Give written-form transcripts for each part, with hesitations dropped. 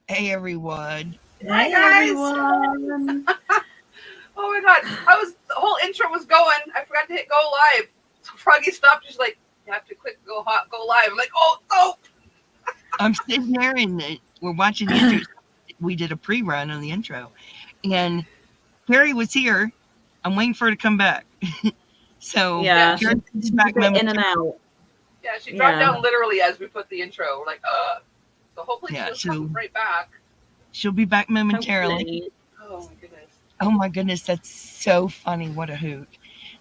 Hey everyone. Hi Hey guys. everyone. Oh my god. The whole intro was going. I forgot to hit go live. So Froggy stopped. She's like, you have to click go live. I'm like, oh. I'm sitting there and we're watching the intro. We did a pre-run on the intro. And Keri was here. I'm waiting for her to come back. So Yeah, Keri's she's a back bit in and momentarily. out. Yeah, she dropped Yeah. down literally as we put the intro. We're like, So hopefully Yeah, she'll so come right back. she'll be back momentarily. Hopefully. Oh my goodness. Oh my goodness, that's so funny. What a hoot.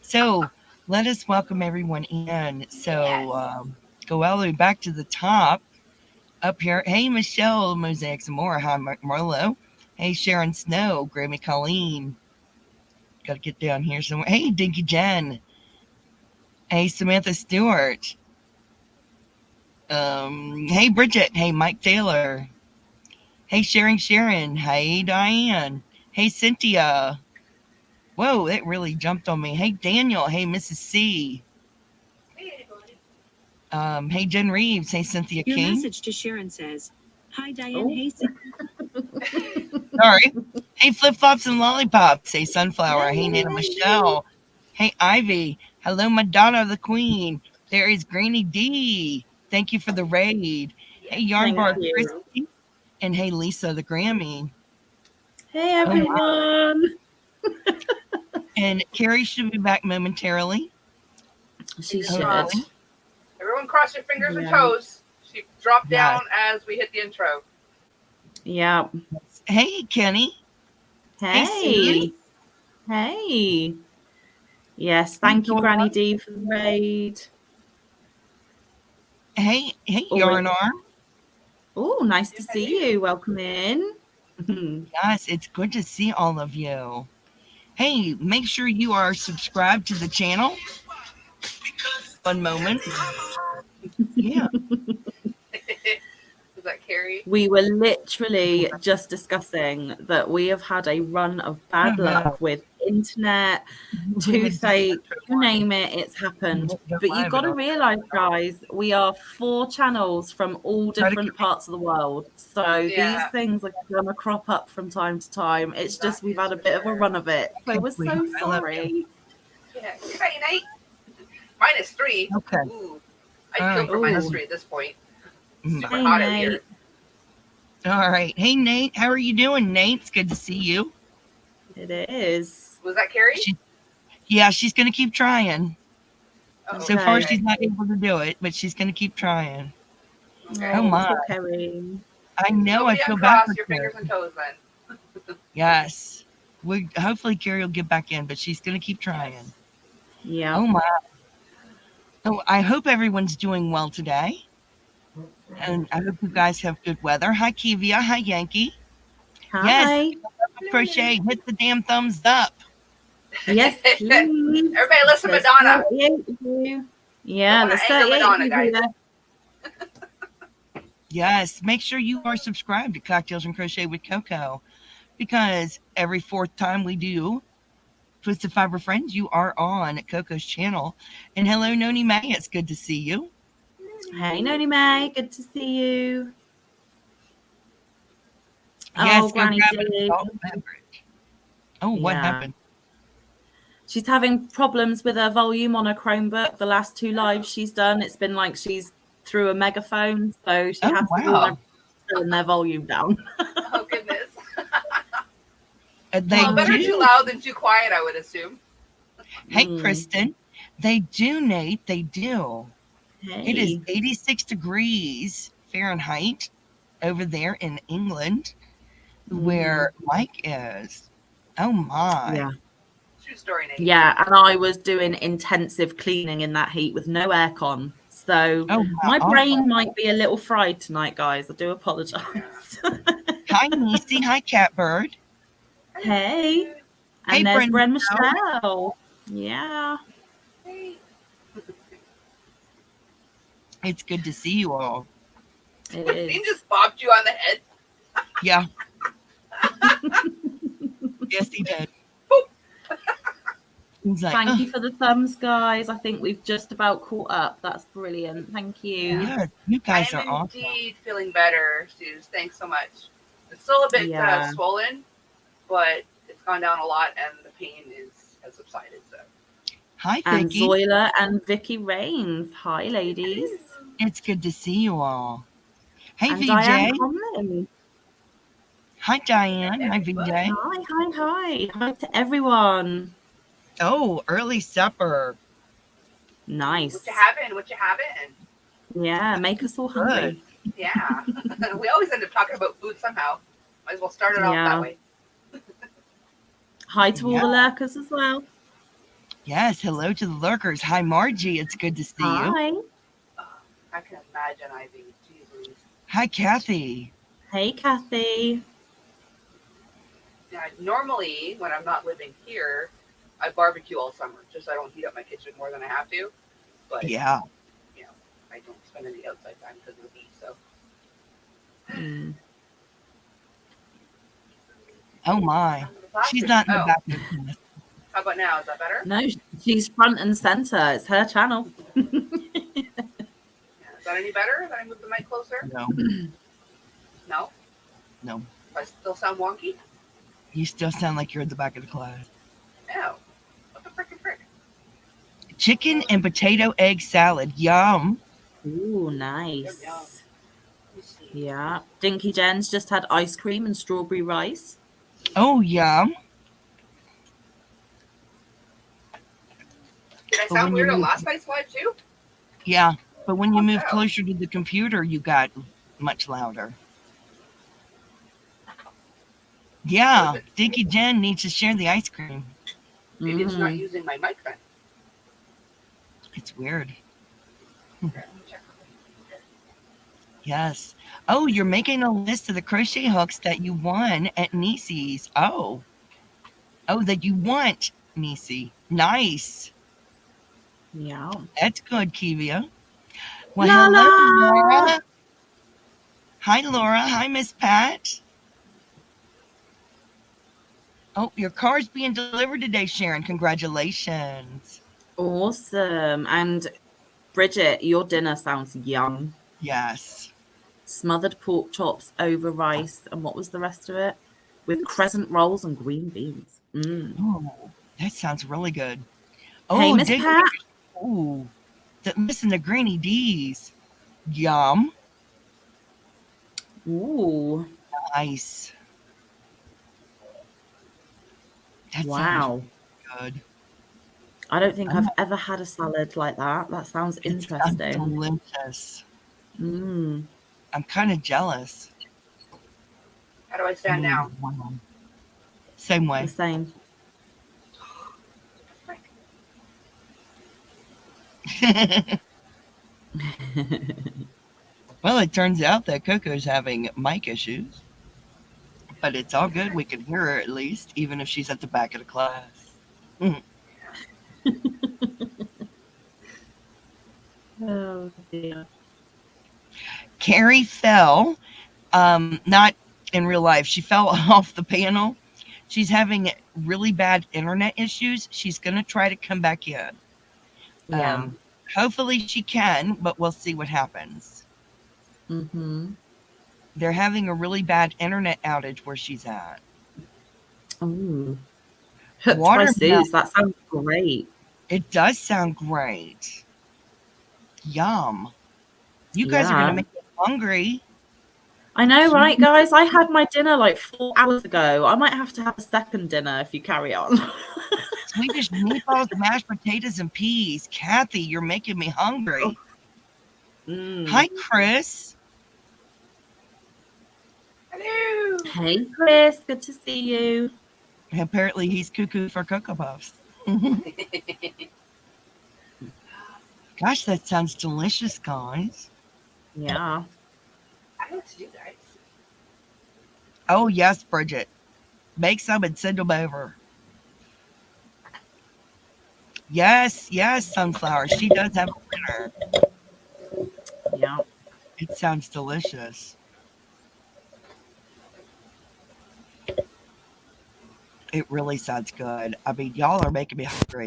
So let us welcome everyone in. Yes. So go all the way back to the top. Up here. Hey, Michelle, Mosaic Zamora. Hi, Marlo. Hey, Sharon Snow, Grammy Colleen. Got to get down here somewhere. Hey, Dinky Jen. Hey, Samantha Stewart. Hey, Bridget. Hey, Mike Taylor. Hey, Sharon. Hey, Diane. Hey, Cynthia. Whoa, that really jumped on me. Hey, Daniel. Hey, Mrs. C. Hey everybody. Hey, Jen Reeves. Hey, Cynthia Your King. message to Sharon says, "Hi Diane, Oh. hey Sorry. Hey, Flip Flops and Lollipops. Hey, Sunflower. Hey, Nana Michelle. Hey, Ivy. Hello, Madonna the Queen. There is Granny D. Thank you for the raid. Hey, Yes. Thank Yarnbar you. Christy. And hey, Lisa the Grammy. Hey Oh, my. everyone. And Keri should be back momentarily. She Fingers should. crossed. Hopefully. Everyone cross your fingers and Yeah. toes. She dropped Yes. down as we hit the intro. Yeah. Hey, Kenny. Hey, Susan. Hey. Hey. Yes, What's thank you, going Granny on? D, for the raid. Hey, Oh, Yarn Arm. nice to see Hello. you. Welcome in. Yes, it's good to see all of you. Hey, make sure you are subscribed to the channel. One moment. Yeah. Is that Keri? We were literally just discussing that we have had a run of bad luck with internet, toothache, you name it, it's happened. But you've got to realize, guys, we are 4 channels from all different parts of the world. So these Yeah. things are going to crop up from time to time. It's just we've had a bit of a run of it. So we're so I love you. sorry. Yeah. Hey, Nate. -3. Okay. Ooh. I'd kill for Ooh. -3 at this point. Super Hey, hot out Nate. here. All right. Hey, Nate. How are you doing, Nate? It's good to see you. It is. Was that Keri? Yeah, she's going to keep trying. So far, Okay. she's not able to do it, but she's going to keep trying. Okay. Oh, my. Poor Keri. I know. Nobody I feel bad uncross for your Keri. fingers and toes then. Yes. Hopefully, Keri will get back in, but she's going to keep trying. Yeah. Oh, my. Oh, I hope everyone's doing well today. And I hope you guys have good weather. Hi, Kivia. Hi, Yankee. Yes, Hi. crochet. Hit the damn thumbs up. Yes, please. Everybody listen There's Madonna. 38 of you. Yeah, Don't wanna there's anger 38 Madonna, people guys. there. Yes, make sure you are subscribed to Cocktails and Crochet with Coco because every fourth time we do Twisted Fiber Friends, you are on Coco's channel. And hello, Noni May. It's good to see you. Hey, Noni May. Good to see you. Yes, Oh, go Granny grab an D. adult beverage. Oh, what Yeah. happened? She's having problems with her volume on her Chromebook. The last 2 lives she's done, it's been like she's through a megaphone. So she Oh, has to warn wow. everyone to turn their volume down. Oh goodness. They Well, better too do. loud than too quiet, I would assume. Hey, Kristen. They do, Nate. They do. It is Hey. 86 degrees Fahrenheit over there in England where Mike is. Oh, my. Yeah. True story, Nate. Yeah, and I was doing intensive cleaning in that heat with no aircon. So Oh, my wow. brain might be a little fried tonight, guys. I do apologize. Hi, Niecy. Hi, Catbird. Hey. And Hey, there's Brenda. Bren Michelle. Yeah. Hey. It's good to see you all. It He is. just bopped you on the head. Yeah. Yes, he did. He's like, Thank oh, you for the thumbs, guys. I think we've just about caught up. That's brilliant. Thank you. yeah, you I guys am are awesome. indeed feeling better, Suze. Thanks so much. It's still a bit Yeah. swollen, but it's gone down a lot, and the pain has subsided. So. Hi, And Vicky. Zoila and Vicky Rains. Hi, ladies. It's good to see you all. Hey, And VJ. Diane Conley. Hi, Diane. Hi, VJ. Hi. Hi to everyone. Oh, early supper. Nice. What you having? What you having? Yeah, make us all Good. hungry. Yeah. We always end up talking about food somehow. Might as well start it off Yeah. that way. Hi to all the lurkers as well. Yes, hello to the lurkers. Hi, Margie. It's good to see you. Hi. I can imagine, Ivy. Jeez Louise. Hi, Kathy. Hey, Kathy. Yeah, normally, when I'm not living here, I barbecue all summer, just so I don't heat up my kitchen more than I have to. But, Yeah. you know, I don't spend any outside time because of the heat, so. Oh, my. She's not in the back of the class. How about now? Is that better? No, she's front and center. It's her channel. Yeah, is that any better? Did I move the mic closer? No. No? No. Do I still sound wonky? You still sound like you're at the back of the class. No. What the frickin' frick? Chicken and potato egg salad. Yum. Ooh, nice. Yum, yum. Let me see. Yeah. Dinky Jen's just had ice cream and strawberry rice. Oh, yum. Did I But sound when weird you on move- last night's live too? Yeah, but when you move Wow. closer to the computer, you got much louder. Yeah, Dinky Jen needs to share the ice cream. Maybe it's not using my mic then. It's weird. Okay, let me check. Yes. Oh, you're making a list of the crochet hooks that you won at Niecy's. Oh, that you want, Niecy. Nice. Yeah. That's good, Kivia. Well, La hello, la. Laura. Hi, Laura. Hi, Miss Pat. Oh, your car's being delivered today, Sharon. Congratulations. Awesome. And Bridget, your dinner sounds yum. Yes. Smothered pork chops over rice. And what was the rest of it? With crescent rolls and green beans. Oh, that sounds really good. Oh, Hey, Miss Pat. Oh, listen to Granny D's. Yum. Ooh. Nice. That Wow. sounds good. I don't think I've ever had a salad like that. That sounds interesting. It sounds delicious. Mm. I'm kind of jealous. How do I stand now? Wow. Same way. The same. Well, it turns out that Coco's having mic issues, but it's all good. We can hear her at least, even if she's at the back of the class. Oh dear. Keri fell, not in real life. She fell off the panel. She's having really bad internet issues. She's going to try to come back in. Yeah. Hopefully she can, but we'll see what happens. Mm-hmm. They're having a really bad internet outage where she's at. Ooh. Hooked by Suze. That sounds great. It does sound great. Yum. You guys are going to make me hungry. I know, right, guys? I had my dinner like 4 hours ago. I might have to have a second dinner if you carry on. Swedish meatballs, mashed potatoes, and peas. Kathy, you're making me hungry. Hi, Chris. Hello. Hey, Chris. Good to see you. Apparently, he's cuckoo for Cocoa Puffs. Gosh, that sounds delicious, guys. Yeah. I know what to do, guys. Oh, yes, Bridget. Make some and send them over. Yes, Sunflower. She does have a winner. Yeah. It sounds delicious. It really sounds good. I mean, y'all are making me hungry.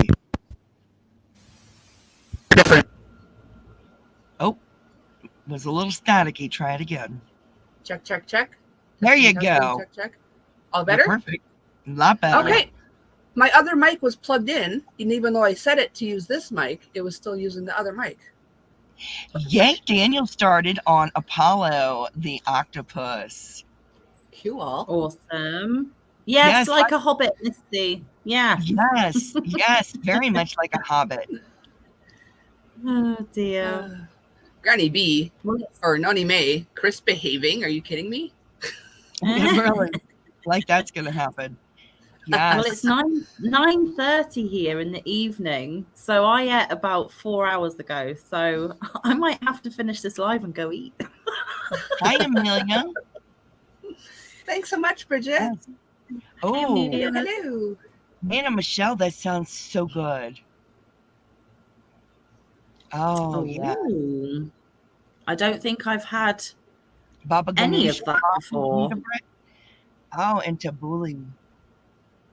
Different. Oh, was a little staticky. Try it again. Check, check, check. There you Testing, go. check, check. All You're better? perfect. A lot better. Okay. My other mic was plugged in, and even though I set it to use this mic, it was still using the other mic. Yay, Daniel started on Apollo the octopus. Cool. Awesome. Yes, like a hobbit, Misty. Yeah. Yes, very much like a hobbit. Oh dear. Granny B or Noni May, Chris behaving? Are you kidding me? Really, like that's gonna happen. Yes. Well, it's 9:30 here in the evening, so I ate about 4 hours ago. So I might have to finish this live and go eat. Hi, Amelia. Thanks so much, Bridget. Yes. Oh, Hello. Anna Michelle, that sounds so good. Oh, yeah. I don't think I've had Baba any Ganoush, of that before. Oh, and tabbouleh.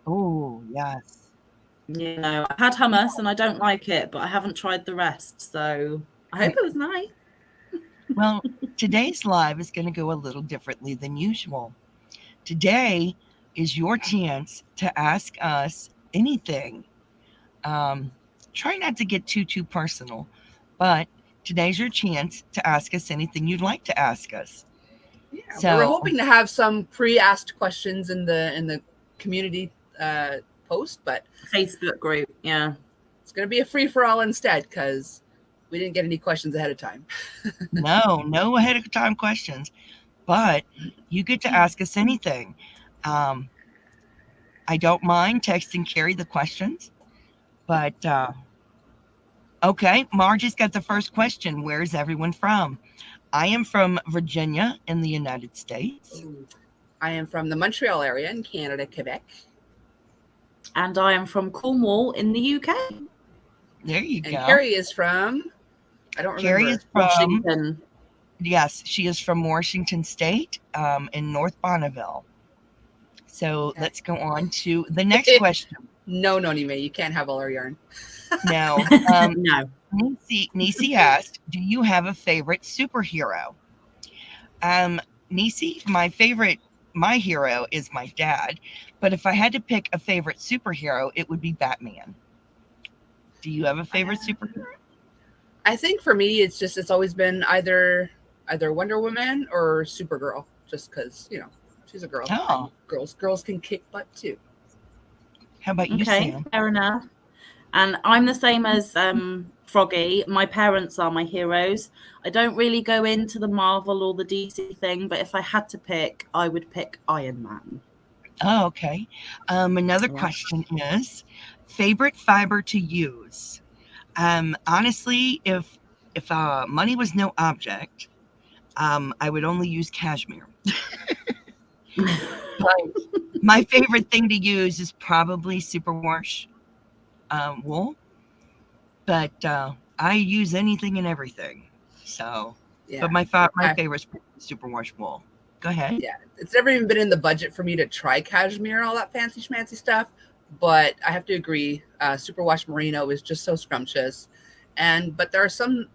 Oh, yes. You know, I've had hummus and I don't like it, but I haven't tried the rest. So I hope it was nice. Well, today's live is going to go a little differently than usual. Today is your chance to ask us anything. Try not to get too personal, but today's your chance to ask us anything you'd like to ask us. Yeah, So we're hoping to have some pre-asked questions in the community post, but Facebook group, yeah. It's going to be a free-for-all instead because we didn't get any questions ahead of time. No ahead of time questions, but you get to ask us anything. I don't mind texting Keri the questions, but okay, Margie's got the first question. Where's everyone from? I am from Virginia in the United States. I am from the Montreal area in Canada, Quebec. And I am from Cornwall in the UK. There you go. And Keri is from, I don't remember. Keri is from Washington. Yes, she is from Washington State in North Bonneville. So let's go on to the next question. No, Noni May, you can't have all our yarn. No. No. Nisi asked, do you have a favorite superhero? Nisi, my hero is my dad. But if I had to pick a favorite superhero, it would be Batman. Do you have a favorite superhero? I think for me, it's always been either Wonder Woman or Supergirl, just because, she's a girl. Oh. Girls can kick butt too. How about you, Okay, Sam? fair enough. And I'm the same as Froggy. My parents are my heroes. I don't really go into the Marvel or the DC thing, but if I had to pick, I would pick Iron Man. Oh, okay. Another question is, favorite fiber to use? Honestly, if money was no object, I would only use cashmere. But my favorite thing to use is probably superwash wool. But I use anything and everything. So, Yeah. but my favorite is superwash wool. Go ahead. Yeah, it's never even been in the budget for me to try cashmere and all that fancy schmancy stuff. But I have to agree, superwash merino is just so scrumptious. But there are some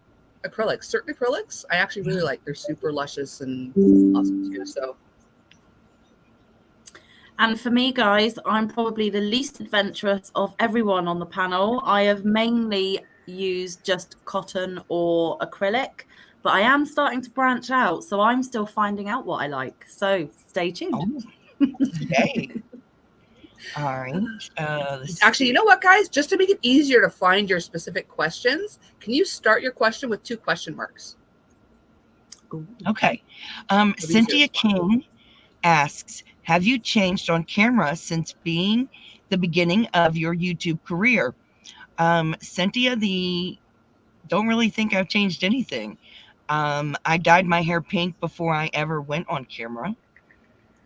acrylics, certain acrylics I actually really like. They're super luscious and awesome too. So. And for me, guys, I'm probably the least adventurous of everyone on the panel. I have mainly used just cotton or acrylic, but I am starting to branch out. So I'm still finding out what I like. So stay tuned. Oh, yay. All right. Actually, you know what, guys? Just to make it easier to find your specific questions, can you start your question with 2 question marks? Okay. Cynthia King asks, have you changed on camera since being the beginning of your YouTube career? Cynthia, don't really think I've changed anything. I dyed my hair pink before I ever went on camera.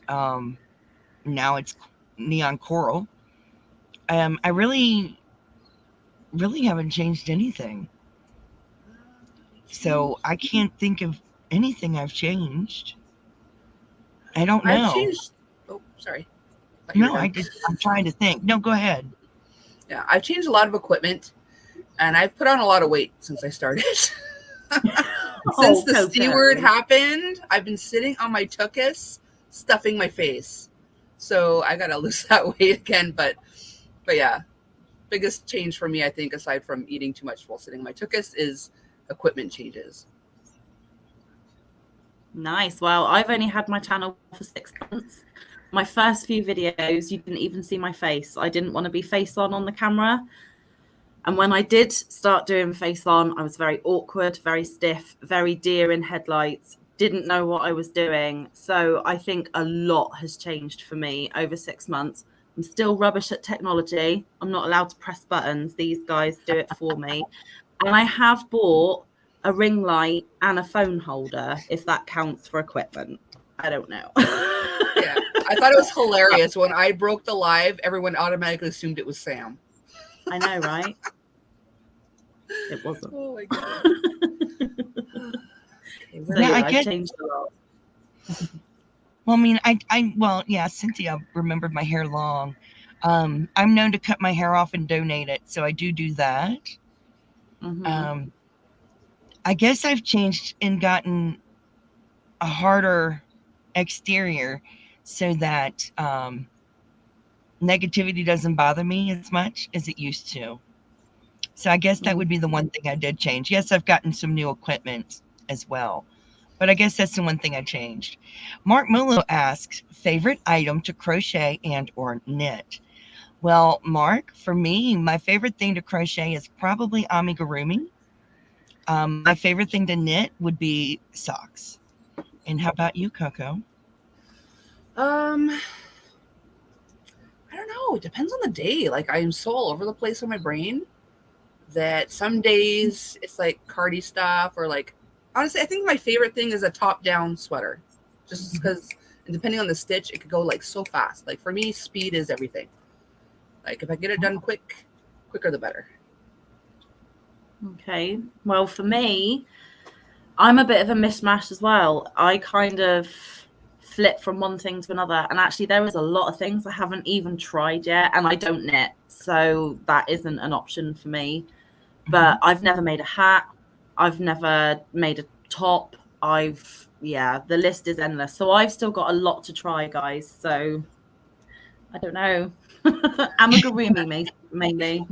Now it's neon coral. I really haven't changed anything. So I can't think of anything I've changed. I don't know. Oh, sorry. Thought you were No, I done. did. I'm trying to think. No, go ahead. Yeah, I've changed a lot of equipment, and I've put on a lot of weight since I started. Since the C word happened, I've been sitting on my tuchus, stuffing my face. So I gotta lose that weight again. But yeah, biggest change for me, I think, aside from eating too much while sitting on my tuchus, is equipment changes. Nice. Well, I've only had my channel for 6 months. My first few videos, you didn't even see my face. I didn't want to be face on the camera. And when I did start doing face on, I was very awkward, very stiff, very deer in headlights, didn't know what I was doing. So I think a lot has changed for me over 6 months. I'm still rubbish at technology. I'm not allowed to press buttons. These guys do it for me. And I have bought a ring light and a phone holder, if that counts for equipment. I don't know. Yeah, I thought it was hilarious. When I broke the live, everyone automatically assumed it was Sam. I know, right? It wasn't. Oh my god. So Yeah, yeah, I I've get. changed a lot. Well, I mean, well, yeah. Cynthia remembered my hair long. I'm known to cut my hair off and donate it, so I do that. Mm-hmm. I guess I've changed and gotten a harder exterior so that negativity doesn't bother me as much as it used to. So I guess that would be the one thing I did change. Yes, I've gotten some new equipment as well, but I guess that's the one thing I changed. Mark Mulo asks, favorite item to crochet and or knit? Well, Mark, for me, my favorite thing to crochet is probably amigurumi. My favorite thing to knit would be socks. And how about you, Coco? I don't know. It depends on the day. Like, I am so all over the place in my brain that some days it's like cardi stuff, or like, honestly, I think my favorite thing is a top-down sweater, just because, and depending on the stitch, it could go like so fast. Like for me, speed is everything. Like if I get it done quicker the better. Okay. Well, for me, I'm a bit of a mishmash as well. I kind of flip from one thing to another. And actually, there is a lot of things I haven't even tried yet, and I don't knit. So that isn't an option for me. But I've never made a hat. I've never made a top. The list is endless. So I've still got a lot to try, guys. So I don't know. Amigurumi, mainly.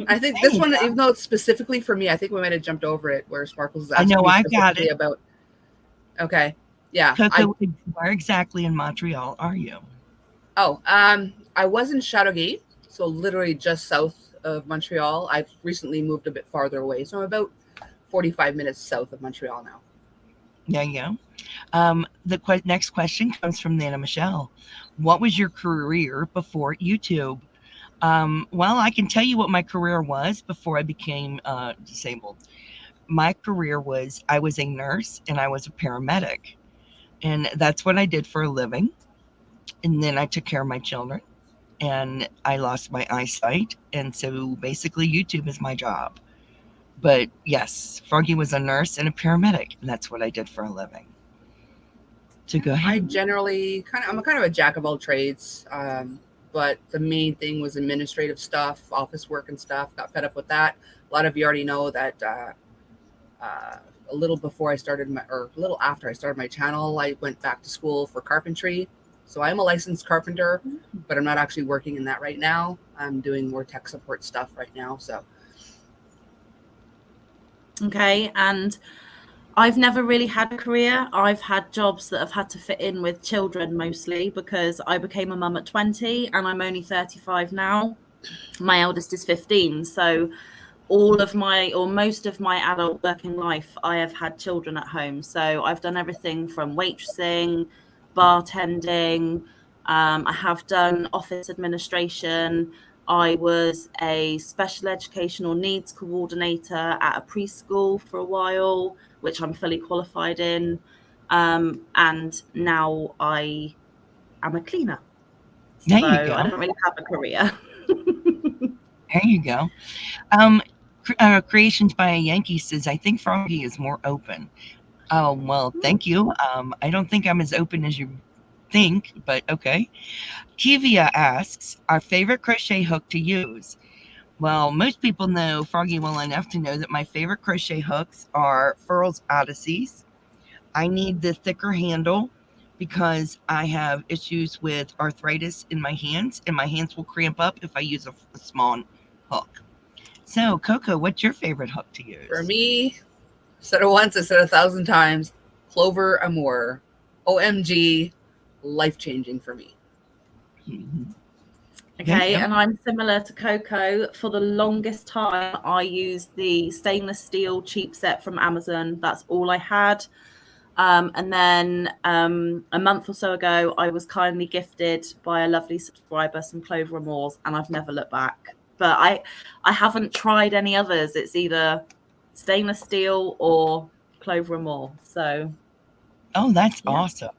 I think this one, even though it's specifically for me, I think we might have jumped over it where Sparkles is I asking know, me I got specifically it. about. Okay, yeah. Coco, where exactly in Montreal are you? I was in Chateauguay, so literally just south of Montreal. I've recently moved a bit farther away, so I'm about 45 minutes south of Montreal now. There you go. The next question comes from Nana Michelle. What was your career before YouTube? Well, I can tell you what my career was before I became disabled. My career was I was a nurse and I was a paramedic. And that's what I did for a living. And then I took care of my children and I lost my eyesight. And so basically, YouTube is my job. But yes, Froggy was a nurse and a paramedic. And that's what I did for a living. So go ahead. I'm kind of a jack of all trades. But the main thing was administrative stuff, office work and stuff. Got fed up with that. A lot of you already know that a little after I started my channel, I went back to school for carpentry. So I'm a licensed carpenter, but I'm not actually working in that right now. I'm doing more tech support stuff right now. So. Okay, and I've never really had a career. I've had jobs that have had to fit in with children mostly because I became a mum at 20 and I'm only 35 now. My eldest is 15. So most of my adult working life, I have had children at home. So I've done everything from waitressing, bartending. I have done office administration. I was a special educational needs coordinator at a preschool for a while, which I'm fully qualified in. And now I am a cleaner. There So you go. I don't really have a career. There you go. Creations by a Yankee says, I think Froggy is more open. Oh, well, thank you. I don't think I'm as open as you think, but okay. Kivia asks, our favorite crochet hook to use. Well, most people know Froggy well enough to know that my favorite crochet hooks are Furls Odysseys. I need the thicker handle because I have issues with arthritis in my hands, and my hands will cramp up if I use a small hook. So, Coco, what's your favorite hook to For use? me, said it once, I said 1,000 times. Clover Amour. OMG, life changing for me. Mhm. Okay, Yep. and I'm similar to Coco. For the longest time, I used the stainless steel cheap set from Amazon. That's all I had. And then a month or so ago, I was kindly gifted by a lovely subscriber some Clover Amours, and I've never looked back. But I haven't tried any others. It's either stainless steel or Clover Amour. So Oh, that's yeah. awesome.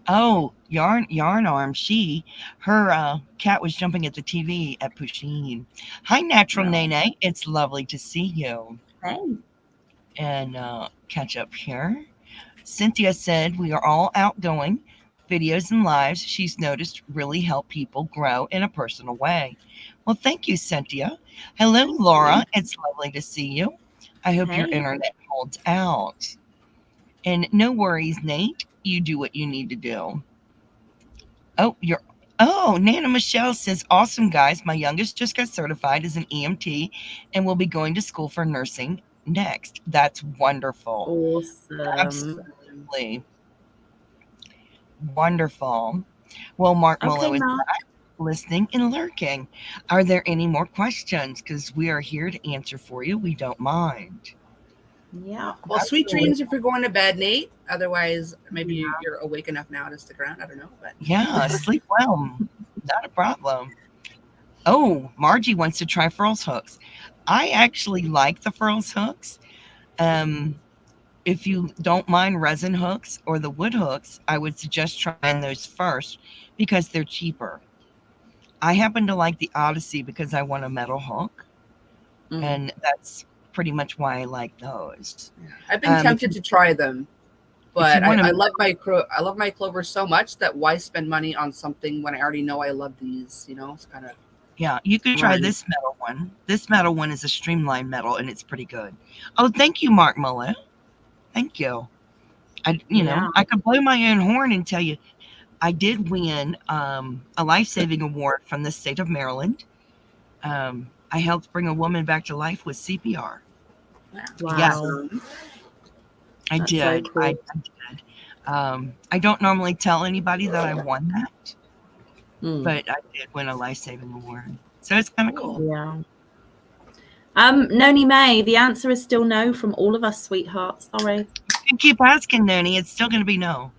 Oh, yarn arm. Her cat was jumping at the TV at Pusheen. Hi, Natural Well, Nene. It's lovely to see you. hey. And catch up here. Cynthia said we are all outgoing. Videos and lives she's noticed really help people grow in a personal way. Well, thank you, Cynthia. Hello, Laura. It's lovely to see you. I hope your Hey. internet holds out. And no worries, Nate. You do what you need to do. Oh, you're. Oh, Nana Michelle says, awesome, guys. My youngest just got certified as an EMT and will be going to school for nursing next. That's wonderful. Awesome. Absolutely wonderful. Well, Mark Okay, Muller is Mark. listening and lurking. Are there any more questions? Because we are here to answer for you. We don't mind. Yeah. Well, sweet Absolutely. dreams if you're going to bed, Nate. Otherwise, maybe Yeah. you're awake enough now to stick around. I don't know. But Yeah, sleep well. Not a problem. Oh, Margie wants to try Furls hooks. I actually like the Furls hooks. Um, if you don't mind resin hooks or the wood hooks, I would suggest trying those first because they're cheaper. I happen to like the Odyssey because I want a metal hook, Mm. and that's pretty much why I like those. I've been If tempted you to try them, if you but want to, I love my Clover so much that why spend money on something when I already know I love these? You know, it's kind of yeah, you could try Right. this metal one. This metal one is a streamlined metal, and it's pretty good. Oh, thank you, Mark Muller. Thank you. Yeah. I could blow my own horn and tell you I did win a life saving award from the state of Maryland. I helped bring a woman back to life with CPR. Yes, Wow. awesome. I That's so did. I cool. did. I don't normally tell anybody that I won that, Mm. but I did win a life saving award. So it's kind of cool. Yeah. Noni May, the answer is still no from all of us, sweetheart. Sorry. You can keep asking, Noni. It's still going to be no.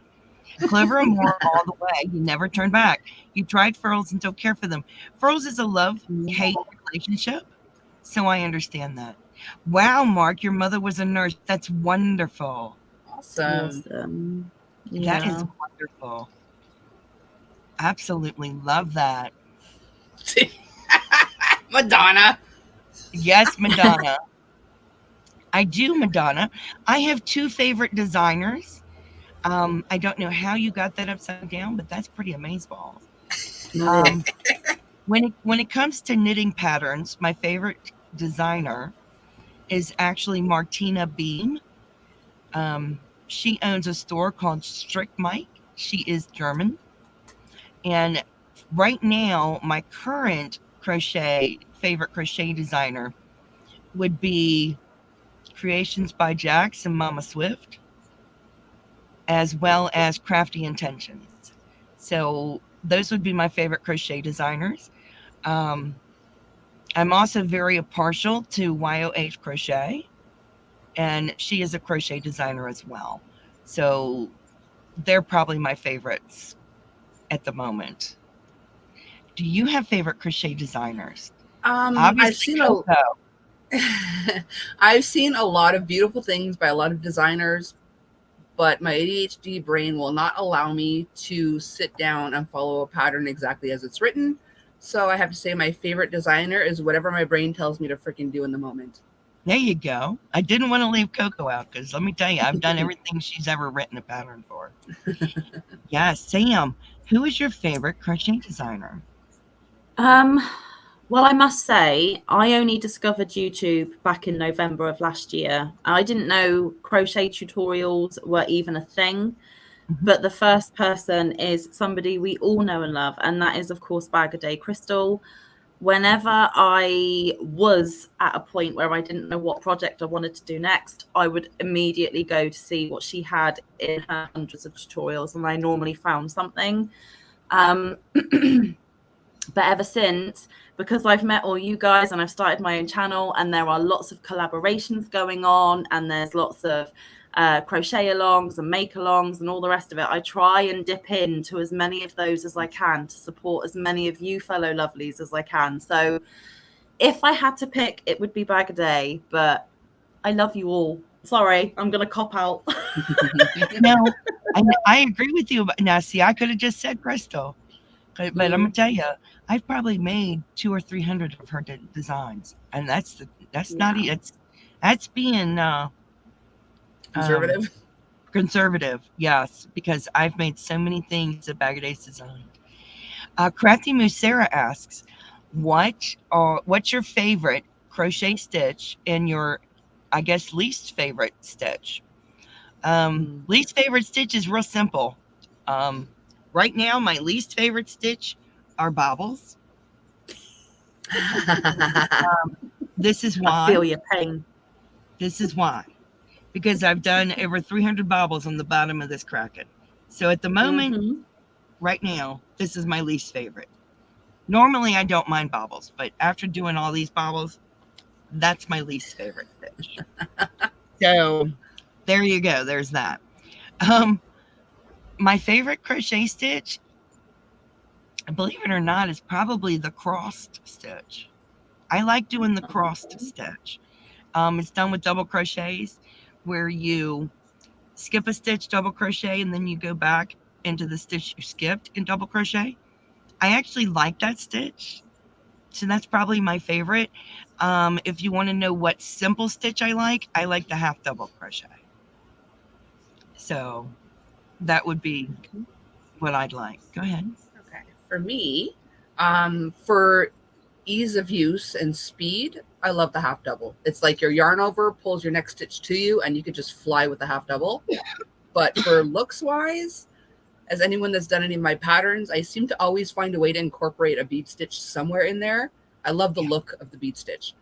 Clover and more all the way. You never turn back. You tried Furls and don't care for them. Furls is a love hate relationship. So I understand that. Wow, Mark, your mother was a nurse. That's wonderful. Awesome. Awesome. That Yeah. is wonderful. Absolutely love that. Madonna. Yes, Madonna. I do, Madonna. I have two favorite designers. I don't know how you got that upside down, but that's pretty amazeballs. Um, when it comes to knitting patterns, my favorite designer is actually Martina Beam. She owns a store called Strict Mike. She is German. And right now, my current favorite crochet designer would be Creations by Jax and Mama Swift, as well as Crafty Intentions. So those would be my favorite crochet designers. Um, I'm also very partial to YOH Crochet, and she is a crochet designer as well. So they're probably my favorites at the moment. Do you have favorite crochet designers? I've Obviously, seen Coco. I've seen a lot of beautiful things by a lot of designers, but my ADHD brain will not allow me to sit down and follow a pattern exactly as it's written. So I have to say my favorite designer is whatever my brain tells me to freaking do in the moment. There you go. I didn't want to leave Coco out because let me tell you, I've done everything she's ever written a pattern for. Yeah, Sam, who is your favorite crochet designer? Um, well, I must say, I only discovered YouTube back in November of last year. I didn't know crochet tutorials were even a thing. Mhm. But the first person is somebody we all know and love, and that is, of course, Bag a Day Crystal. Whenever I was at a point where I didn't know what project I wanted to do next, I would immediately go to see what she had in her hundreds of tutorials, and I normally found something. Um, but ever since, because I've met all you guys and I've started my own channel, and there are lots of collaborations going on, and there's lots of crochet alongs and make alongs and all the rest of it, I try and dip into as many of those as I can to support as many of you fellow lovelies as I can. So if I had to pick, it would be Bag a Day, but I love you all. Sorry, I'm gonna cop out. No, I agree with you. Now, see, I could have just said Crystal, but I'm gonna tell you, I've probably made 200 or 300 of her designs, and that's not that's being Conservative. conservative, yes, because I've made so many things that Bag of Days designed. Crafty Moose Sarah asks, what's your favorite crochet stitch and your, I guess, least favorite stitch? Least favorite stitch is real simple. Right now, my least favorite stitch are bobbles. This is I why. feel your pain. This is why. Because I've done over 300 bobbles on the bottom of this Kraken. So at the moment, right now, this is my least favorite. Normally, I don't mind bobbles, but after doing all these bobbles, that's my least favorite stitch. So there you go. There's that. My favorite crochet stitch, believe it or not, is probably the crossed stitch. I like doing the crossed stitch. It's done with double crochets where you skip a stitch, double crochet, and then you go back into the stitch you skipped in double crochet. I actually like that stitch. So that's probably my favorite. If you want to know what simple stitch I like the half double crochet. So that would be what I'd like. Go ahead. Okay. For me, for ease of use and speed, I love the half double. It's like your yarn over pulls your next stitch to you, and you could just fly with the half double. But for looks wise, as anyone that's done any of my patterns, I seem to always find a way to incorporate a bead stitch somewhere in there. I love the look of the bead stitch.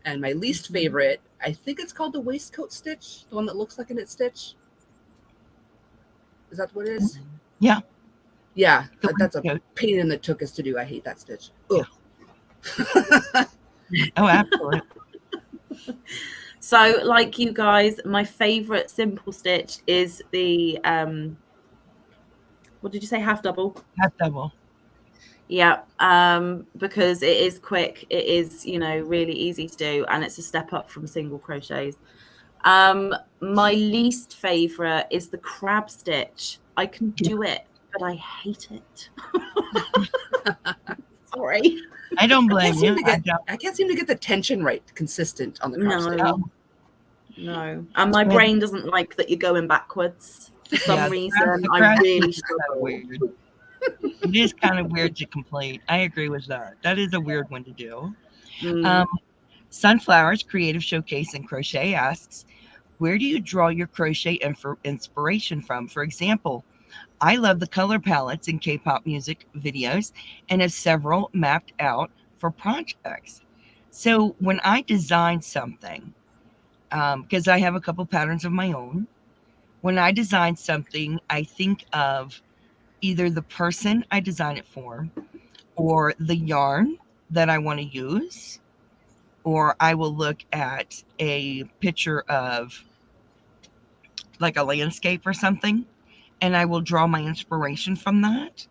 And my least favorite, I think it's called the waistcoat stitch, the one that looks like a knit stitch. Is that what it is? Yeah. Yeah, The that's a waistcoat. pain in the tuchus to do. I hate that stitch. Ugh. Oh, absolutely. So, like you guys, my favorite simple stitch is the what did you say? Half double. Half double. Yeah, because it is quick. It is, really easy to do, and it's a step up from single crochets. My least favorite is the crab stitch. I can do it, but I hate it. Sorry. I don't blame you. I can't seem to get the tension right, consistent on the crab stitch. No. And my brain doesn't like that you're going backwards. For some reason, I really struggle. Weird. It is kind of weird to complete. I agree with that. That is a weird one to do. Sunflowers Creative Showcase and Crochet asks, where do you draw your crochet inspiration from? For example, I love the color palettes in K-pop music videos and have several mapped out for projects. So when I design something, because I have a couple patterns of my own, when I design something, I think of either the person I design it for or the yarn that I want to use, or I will look at a picture of like a landscape or something, and I will draw my inspiration from that.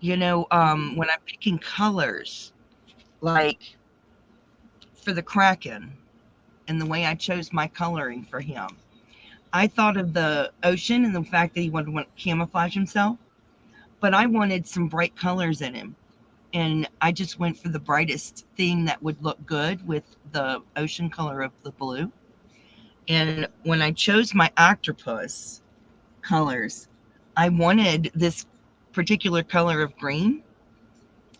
When I'm picking colors, like for the Kraken and the way I chose my coloring for him, I thought of the ocean and the fact that he wanted to camouflage himself, but I wanted some bright colors in him. and I just went for the brightest thing that would look good with the ocean color of the blue. And when I chose my octopus colors, I wanted this particular color of green.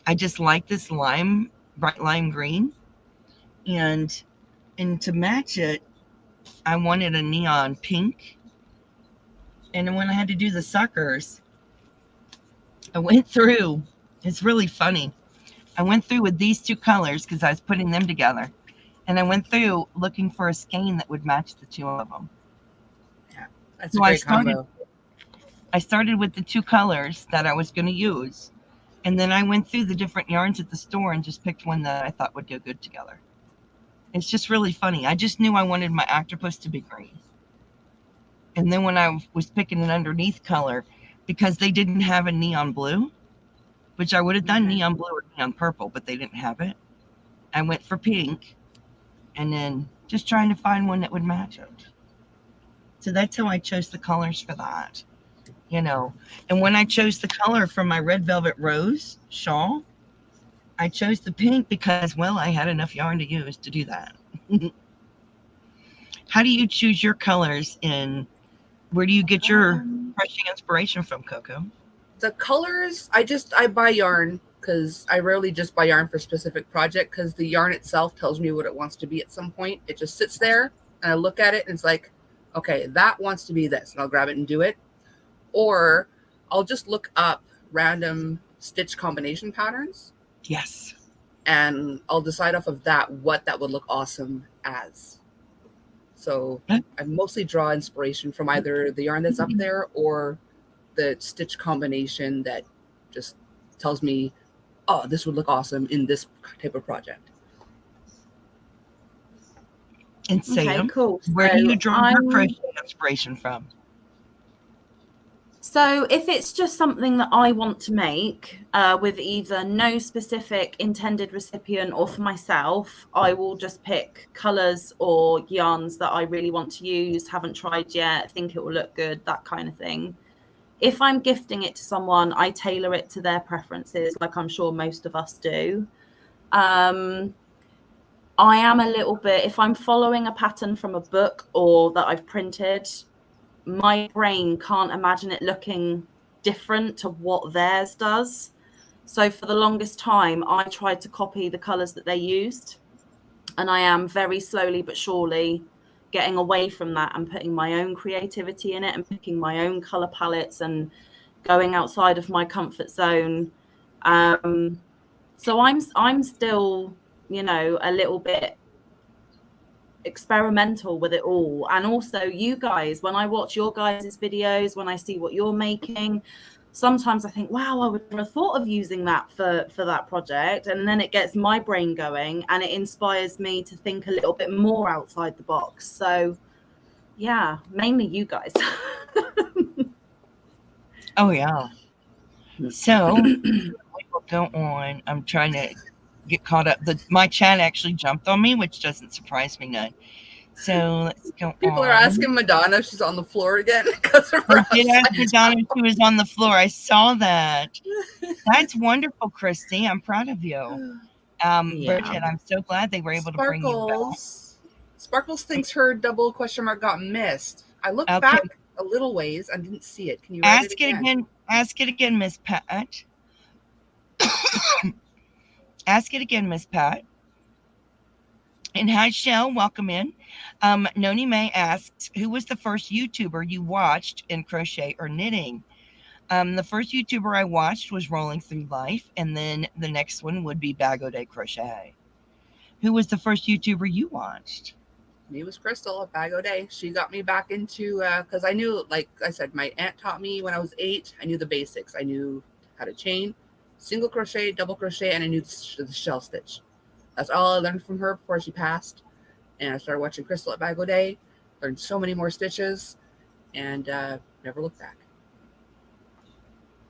I just like this bright lime green. And to match it, I wanted a neon pink. And then when I had to do the suckers, I went through, it's really funny. I went through with these two colors because I was putting them together. And I went through looking for a skein that would match the two of them. Yeah, that's So a great combo. I started with the two colors that I was going to use. And then I went through the different yarns at the store and just picked one that I thought would go good together. It's just really funny. I just knew I wanted my octopus to be green. And then when I was picking an underneath color, because they didn't have a neon blue, which I would have done neon blue or neon purple, but they didn't have it, I went for pink, and then just trying to find one that would match it. So that's how I chose the colors for that, you know. And when I chose the color for my red velvet rose shawl, I chose the pink because, well, I had enough yarn to use to do that. How do you choose your colors, and where do you get your crochet inspiration from, Coco? The colors, I buy yarn because I rarely just buy yarn for a specific project because the yarn itself tells me what it wants to be at some point. It just sits there and I look at it and it's like, okay, that wants to be this, and I'll grab it and do it. Or I'll just look up random stitch combination patterns. Yes. And I'll decide off of that what that would look awesome as. So I mostly draw inspiration from either the yarn that's up there or the stitch combination that just tells me, oh, this would look awesome in this type of project. And Sam, Okay, cool. where do you draw your crochet inspiration from? So if it's just something that I want to make with either no specific intended recipient or for myself, I will just pick colors or yarns that I really want to use, haven't tried yet, think it will look good, that kind of thing. If I'm gifting it to someone, I tailor it to their preferences, like I'm sure most of us do. I am a little bit, if I'm following a pattern from a book or that I've printed, my brain can't imagine it looking different to what theirs does. So for the longest time, I tried to copy the colors that they used. And I am very slowly but surely getting away from that and putting my own creativity in it and picking my own color palettes and going outside of my comfort zone. So I'm still, you know, a little bit experimental with it all. And also you guys, when I watch your guys' videos, when I see what you're making, sometimes I think, wow, I would never have thought of using that for that project. And then it gets my brain going and it inspires me to think a little bit more outside the box. So yeah, mainly you guys. Oh yeah. So we will go on. I'm trying to get caught up. My chat actually jumped on me, which doesn't surprise me none. So let's go People on. are asking Madonna if she's on the floor again. I did ask Madonna if she was on the floor. I saw that. That's wonderful, Christy. I'm proud of you. Bridget, I'm so glad they were able to bring you back. Sparkles thinks her double question mark got missed. I looked back a little ways and didn't see it. Can you write it again? Ask it again, Miss Pat. Ask it again, Miss Pat. And hi, Shell. Welcome in. Noni May asks, who was the first YouTuber you watched in crochet or knitting? The first YouTuber I watched was Rolling Through Life, and then the next one would be Bag O' Day Crochet. Who was the first YouTuber you watched? Me was Crystal at Bag O' Day. She got me back into, because I knew, like I said, my aunt taught me when I was 8. I knew the basics. I knew how to chain, single crochet, double crochet, and I knew the shell stitch. That's all I learned from her before she passed. And I started watching Crystal at Bag O' Day, learned so many more stitches, and never looked back.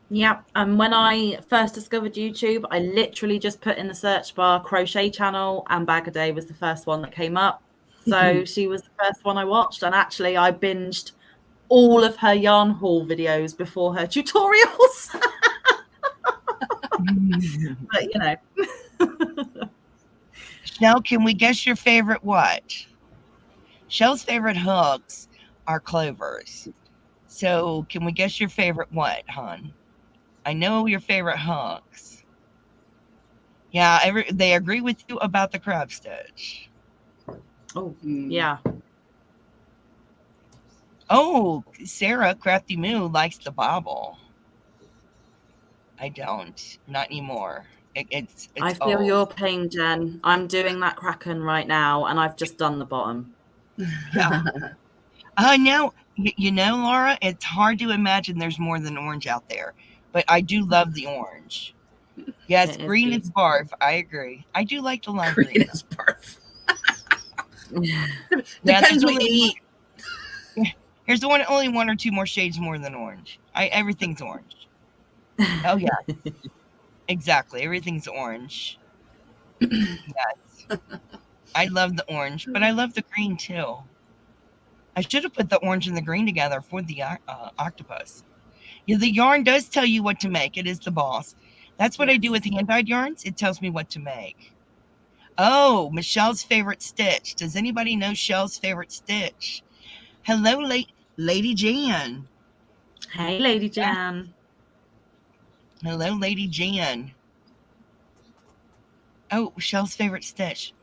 Yeah, and when I first discovered YouTube, I literally just put in the search bar crochet channel, and Bag O' Day was the first one that came up. So she was the first one I watched, and actually I binged all of her yarn haul videos before her tutorials. But, you know. Shell, can we guess your favorite what? Shell's favorite hooks are clovers. So can we guess your favorite what, hon? I know your favorite hooks. Yeah, they agree with you about the crab stitch. Oh, yeah. Oh, Sarah, Crafty Moo likes the bobble. I don't. Not anymore. It's I feel old. your pain, Jen. I'm doing that Kraken right now, and I've just done the bottom. Yeah. No, you know, Laura, it's hard to imagine there's more than orange out there. But I do love the orange. Yes, green is barf. I agree. I do like the lime green. Green is barf. Yeah, Depends what you eat. Here's the one, only one or two more shades more than orange. Everything's orange. Oh yeah, exactly. Everything's orange. Yes, I love the orange, but I love the green too. I should have put the orange and the green together for the octopus. Yeah, the yarn does tell you what to make. It is the boss. That's what I do with hand-dyed yarns. It tells me what to make. Oh, Michelle's favorite stitch. Does anybody know Michelle's favorite stitch? Hello, Lady Jan. Hey, Lady Jan. Hello, Lady Jan. Oh, Michelle's favorite stitch.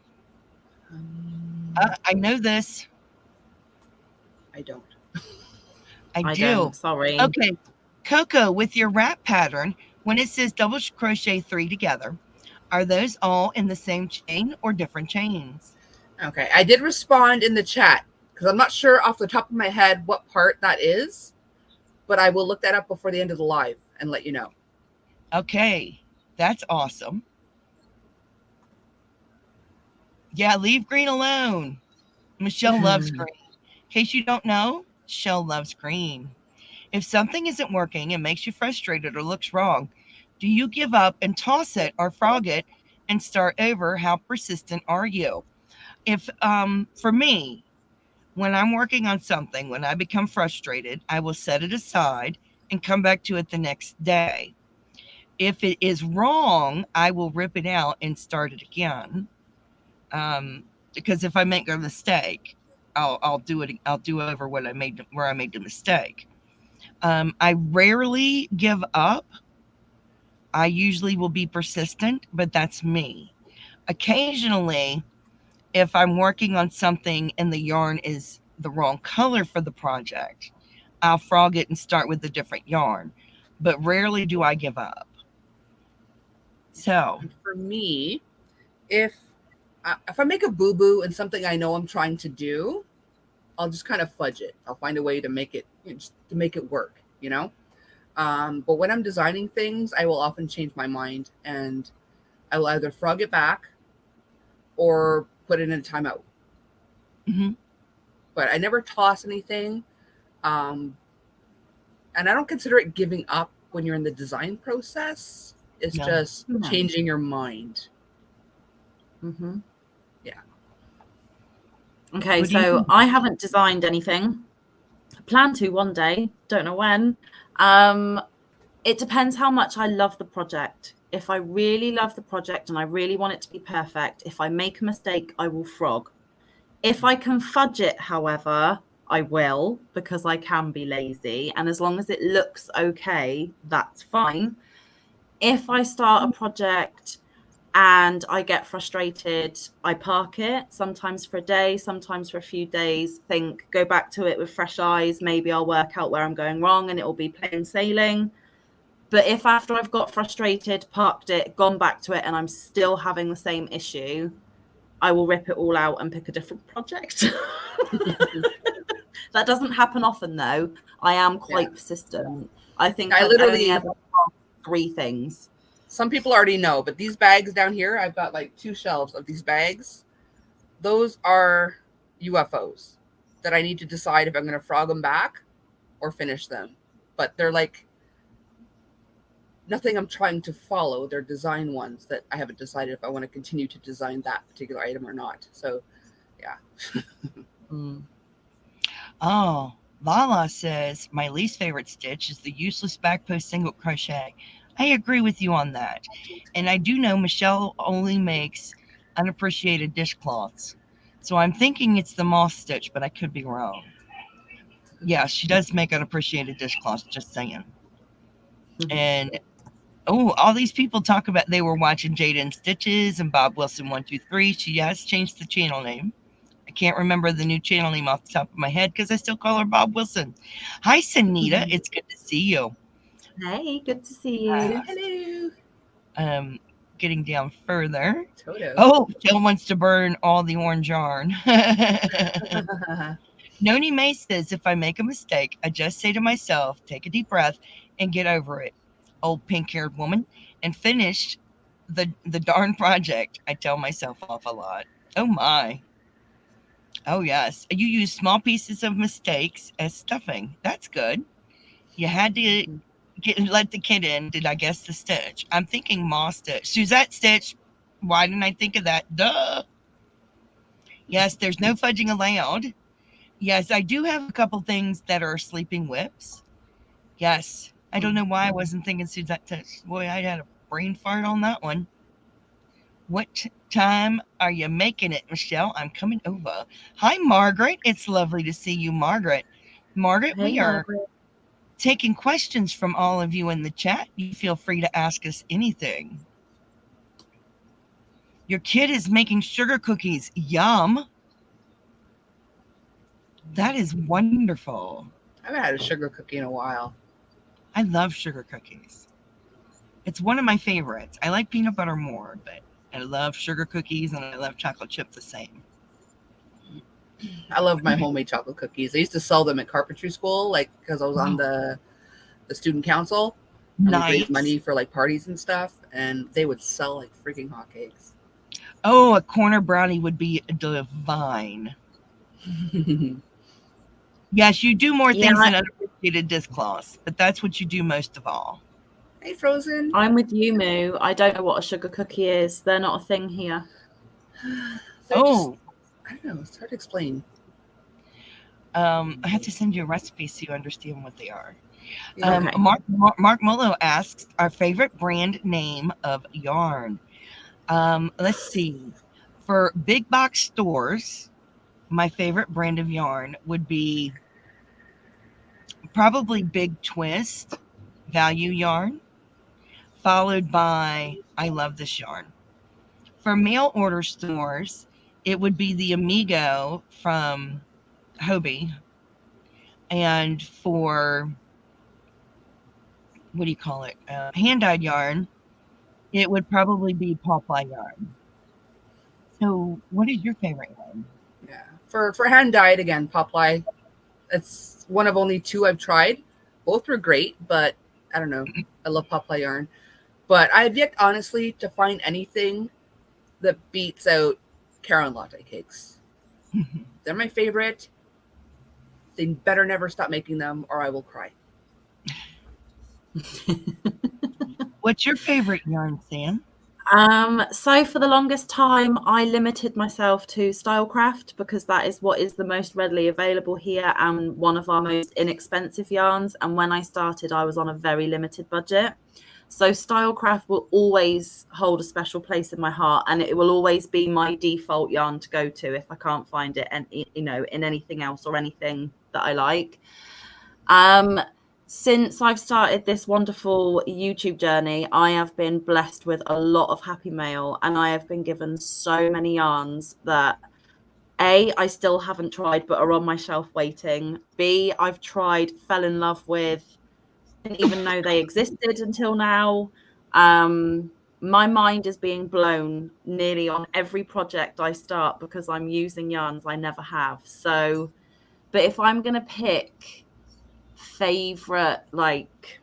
I know this. I don't. I do. Don't, sorry. Okay. Coco, with your wrap pattern, when it says double crochet 3 together, are those all in the same chain or different chains? Okay, I did respond in the chat because I'm not sure off the top of my head what part that is, but I will look that up before the end of the live and let you know. Okay, that's awesome. Yeah, leave green alone. Michelle loves green. In case you don't know, Michelle loves green. If something isn't working and makes you frustrated or looks wrong, do you give up and toss it or frog it and start over? How persistent are you? If for me, when I'm working on something, when I become frustrated, I will set it aside and come back to it the next day. If it is wrong, I will rip it out and start it again. Because if I make a mistake, I'll do it. I'll do over what I made where I made the mistake. I rarely give up. I usually will be persistent, but that's me. Occasionally, if I'm working on something and the yarn is the wrong color for the project, I'll frog it and start with a different yarn. But rarely do I give up. So for me, if I make a boo-boo in something I know I'm trying to do, I'll just kind of fudge it. I'll find a way to make it just to make it work, you know. But when I'm designing things, I will often change my mind and I will either frog it back or put it in a timeout. Mm-hmm. But I never toss anything. And I don't consider it giving up when you're in the design process. It's just changing your mind. Mm-hmm. Yeah. Okay, so I haven't designed anything. I plan to one day. Don't know when. It depends how much I love the project. If I really love the project and I really want it to be perfect, if I make a mistake, I will frog. If I can fudge it, however, I will, because I can be lazy. And as long as it looks okay, that's fine. If I start a project and I get frustrated, I park it, sometimes for a day, sometimes for a few days, go back to it with fresh eyes. Maybe I'll work out where I'm going wrong and it will be plain sailing. But if after I've got frustrated, parked it, gone back to it, and I'm still having the same issue, I will rip it all out and pick a different project. That doesn't happen often, though. I am quite persistent. I think I literally ever 3 things. Some people already know, but these bags down here, I've got like 2 shelves of these bags. Those are UFOs that I need to decide if I'm going to frog them back or finish them. But they're like nothing I'm trying to follow. They're design ones that I haven't decided if I want to continue to design that particular item or not. So, yeah. Oh, Lala says, my least favorite stitch is the useless back post single crochet. I agree with you on that. And I do know Michelle only makes unappreciated dishcloths. So I'm thinking it's the moss stitch, but I could be wrong. Yeah, she does make unappreciated dishcloths, just saying. And oh, all these people talk about they were watching Jada Stitches and Bob Wilson 123. She has changed the channel name. I can't remember the new channel name off the top of my head because I still call her Bob Wilson. Hi, Sanita. It's good to see you. Hey, good to see you. Hello. Getting down further. Toto. Oh, Jill wants to burn all the orange yarn. Noni May says, if I make a mistake, I just say to myself, take a deep breath and get over it, old pink-haired woman, and finish the darn project. I tell myself off a lot. Oh, my. Oh, yes. You use small pieces of mistakes as stuffing. That's good. You had to let the kid in. Did I guess the stitch? I'm thinking moss stitch. Suzette stitch. Why didn't I think of that? Duh. Yes, there's no fudging allowed. Yes, I do have a couple things that are sleeping whips. Yes. I don't know why I wasn't thinking Suzette stitch. Boy, I had a brain fart on that one. What time are you making it, Michelle? I'm coming over. Hi, Margaret. It's lovely to see you, Margaret. Margaret, Hey, we are Margaret. taking questions from all of you in the chat. You feel free to ask us anything. Your kid is making sugar cookies. Yum. That is wonderful. I haven't had a sugar cookie in a while. I love sugar cookies. It's one of my favorites. I like peanut butter more, but I love sugar cookies and I love chocolate chip the same. I love my homemade chocolate cookies. I used to sell them at carpentry school, like because I was on the student council. And Nice. we raised money for like parties and stuff, and they would sell like freaking hotcakes. Oh, a corner brownie would be divine. Yes, you do more things than unappreciated dishcloths, but that's what you do most of all. Hey, Frozen. I'm with you, Moo. I don't know what a sugar cookie is. They're not a thing here. Oh. I don't know. It's hard to explain. I have to send you a recipe so you understand what they are. Yeah. Okay. Mark Mullo asks our favorite brand name of yarn. Let's see. For big box stores, my favorite brand of yarn would be probably Big Twist value yarn, followed by I love this yarn. For mail order stores, it would be the Amigo from Hobie. And for, what do you call it? Hand-dyed yarn, it would probably be Pawfly yarn. So what is your favorite yarn? Yeah. For hand dyed, again, Popeye. It's one of only two I've tried. Both were great, but I don't know. I love Popeye yarn. But I've yet, honestly, to find anything that beats out Caroline latte cakes. They're my favorite. They better never stop making them or I will cry. What's your favorite yarn, Sam? So for the longest time, I limited myself to Stylecraft because that is what is the most readily available here and one of our most inexpensive yarns. And when I started, I was on a very limited budget. So Stylecraft will always hold a special place in my heart, and it will always be my default yarn to go to if I can't find it, and in anything else or anything that I like. Since I've started this wonderful YouTube journey, I have been blessed with a lot of happy mail, and I have been given so many yarns that A, I still haven't tried but are on my shelf waiting. B, I've tried, fell in love with, didn't even know they existed until now. My mind is being blown nearly on every project I start because I'm using yarns I never have. So, but if I'm going to pick favorite like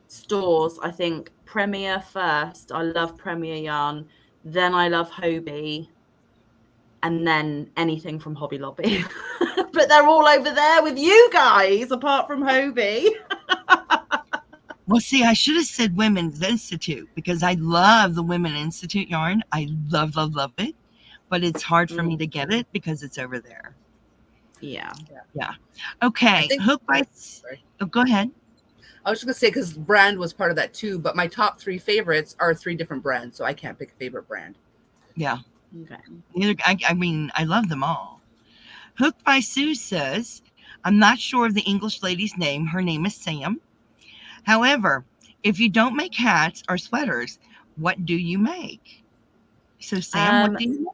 stores, I think Premier first. I love Premier yarn. Then I love Hobie. And then anything from Hobby Lobby. But they're all over there with you guys, apart from Hobie. Well, see, I should have said Women's Institute because I love the Women Institute yarn. I love it. But it's hard for me to get it because it's over there. Yeah. Okay. I think- Hook by... Sorry. Oh, go ahead. I was just gonna say because brand was part of that too, but my top 3 favorites are 3 different brands, so I can't pick a favorite brand. Yeah. Okay. I mean, I love them all. Hooked by Sue says, I'm not sure of the English lady's name. Her name is Sam. However, if you don't make hats or sweaters, what do you make? So, Sam, what Um, do you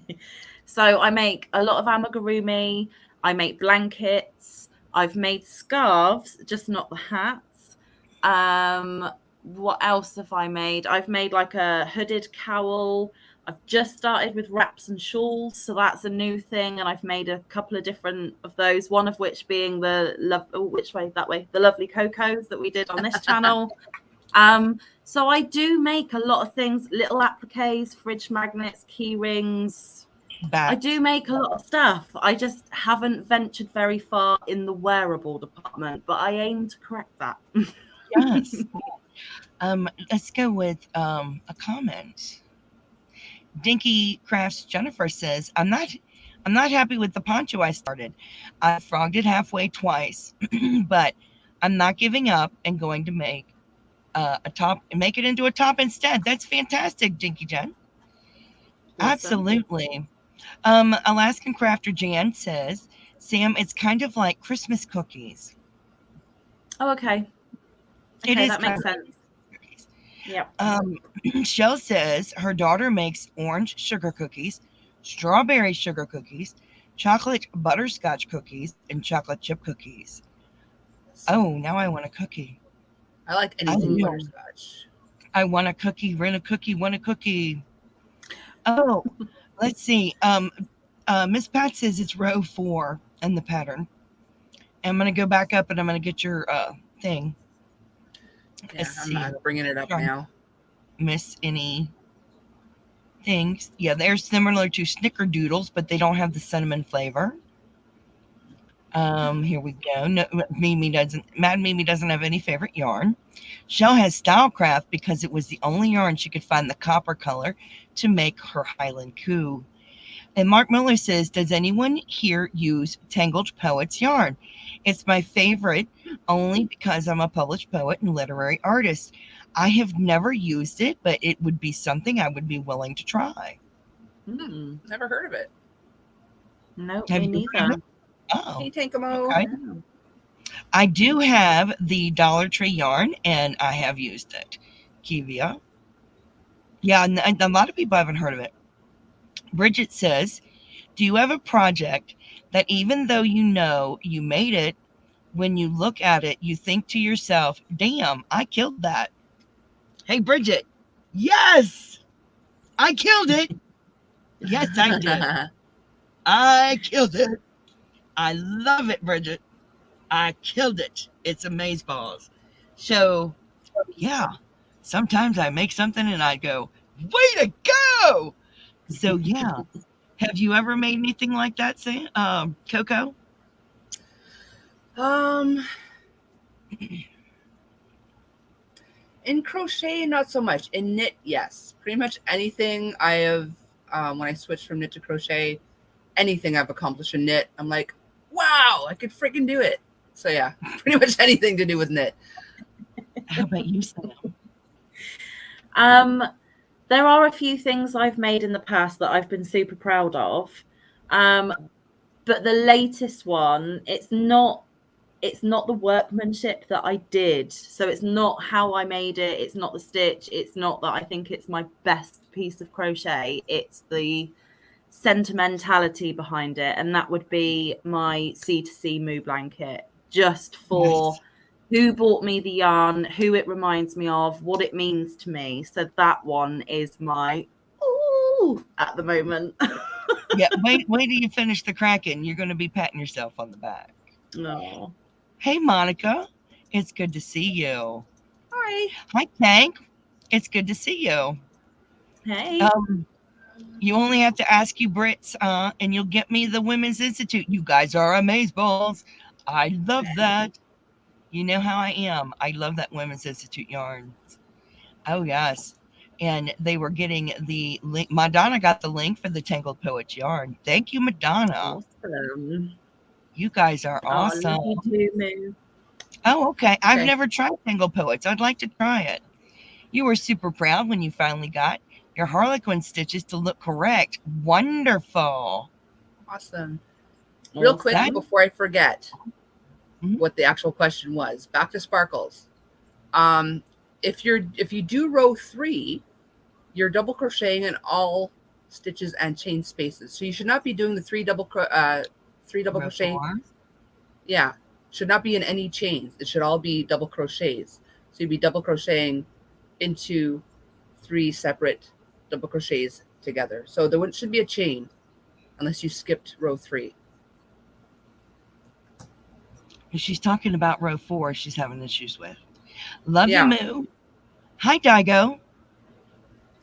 make? so I make a lot of amigurumi. I make blankets. I've made scarves, just not the hats. What else have I made? I've made like a hooded cowl. I've just started with wraps and shawls, so that's a new thing, and I've made a couple of different of those. One of which being the the lovely cocos that we did on this channel. So I do make a lot of things, little appliques, fridge magnets, key rings. I do make a lot of stuff. I just haven't ventured very far in the wearable department, but I aim to correct that. Yes. Let's go with a comment. Dinky Crafts Jennifer says, I'm not happy with the poncho I started. I frogged it halfway twice, but I'm not giving up and going to make a top and make it into a top instead. That's fantastic, Dinky Jen. Awesome. Absolutely. Alaskan Crafter Jan says, Sam, it's kind of like Christmas cookies. Oh, okay. It is that makes sense. Yeah. Shell says her daughter makes orange sugar cookies, strawberry sugar cookies, chocolate butterscotch cookies, and chocolate chip cookies. Oh, now I want a cookie. I like anything butterscotch. I want a cookie, rent a cookie, want a cookie. Oh, let's see. Miss Pat says it's row 4 in the pattern. I'm going to go back up and I'm going to get your thing. Yeah, I'm bringing it up now. Miss any things. Yeah, they're similar to snickerdoodles, but they don't have the cinnamon flavor. Here we go. No, Mad Mimi doesn't have any favorite yarn. Shell has Stylecraft because it was the only yarn she could find the copper color to make her Highland Coo. And Mark Miller says, does anyone here use Tangled Poets yarn? It's my favorite only because I'm a published poet and literary artist. I have never used it, but it would be something I would be willing to try. Never heard of it. No, me neither. Oh, hey, Tankamo. Okay. I do have the Dollar Tree yarn, and I have used it. Kivia. Yeah, and a lot of people haven't heard of it. Bridget says, do you have a project that even though you know you made it, when you look at it, you think to yourself, damn, I killed that? Hey, Bridget. Yes, I killed it. Yes, I did. I killed it. I love it, Bridget. I killed it. It's amazeballs. So, yeah, sometimes I make something and I go, way to go. So, yeah. Have you ever made anything like that, Sam? Coco? In crochet, not so much. In knit, yes. Pretty much anything I have, when I switched from knit to crochet, anything I've accomplished in knit, I'm like, wow, I could freaking do it. So yeah, pretty much anything to do with knit. How about you, Sam? There are a few things I've made in the past that I've been super proud of. But the latest one, it's not the workmanship that I did. So it's not how I made it. It's not the stitch. It's not that I think it's my best piece of crochet. It's the sentimentality behind it. And that would be my C2C Moo blanket, just for who bought me the yarn, who it reminds me of, what it means to me. So that one is my ooh at the moment. Yeah, wait till you finish the Kraken. You're going to be patting yourself on the back. No. Hey, Monica. It's good to see you. Hi. Hi, Tank. It's good to see you. Hey. You only have to ask you Brits, and you'll get me the Women's Institute. You guys are amazeballs. I love that. You know how I am. I love that Women's Institute yarn. Oh, yes. And they were getting the link. Madonna got the link for the Tangled Poets yarn. Thank you, Madonna. Awesome. You guys are awesome. Love you too, Moo. Oh, okay. I've Okay. never tried single poets. I'd like to try it. You were super proud when you finally got your Harlequin stitches to look correct. Wonderful. Awesome. Real quick That Awesome. before I forget Mhm. what the actual question was, back to sparkles. Um, if you do row 3, you're double crocheting in all stitches and chain spaces. So you should not be doing the three double row crochet. 4. Yeah, should not be in any chains. It should all be double crochets. So you'd be double crocheting into 3 separate double crochets together. So there should be a chain unless you skipped row 3. She's talking about row 4 she's having issues with. Love you, Yeah, Moo. Hi, Daigo.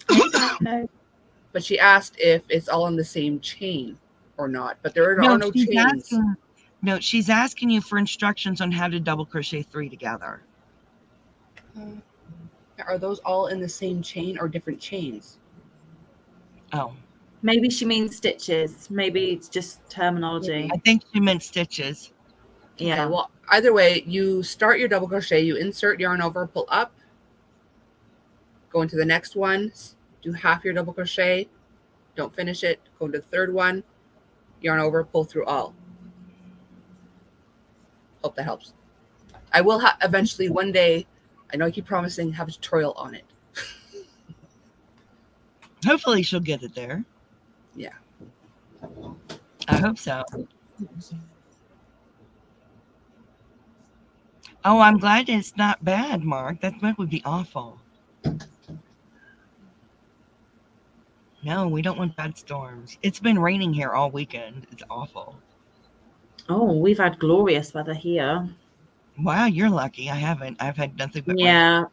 Hey, Dido. but she asked if it's all on the same chain or not. But there No, are no chains. she's asking you for instructions on how to double crochet 3 together. Are those all in the same chain or different chains? Oh, Maybe she means stitches. Maybe it's just terminology. I think she meant stitches. Yeah. Okay, well, either way, you start your double crochet, you insert yarn over, pull up, go into the next one, do half your double crochet, don't finish it, go into the third one, yarn over, pull through all. Hope that helps. I will eventually one day, I know I keep promising, have a tutorial on it. Hopefully she'll get it there. Yeah. I hope so. Oh, I'm glad it's not bad, Mark. That would be awful. No, we don't want bad storms. It's been raining here all weekend. It's awful. Oh, we've had glorious weather here. Wow, you're lucky. I haven't. I've had nothing but rain. Yeah.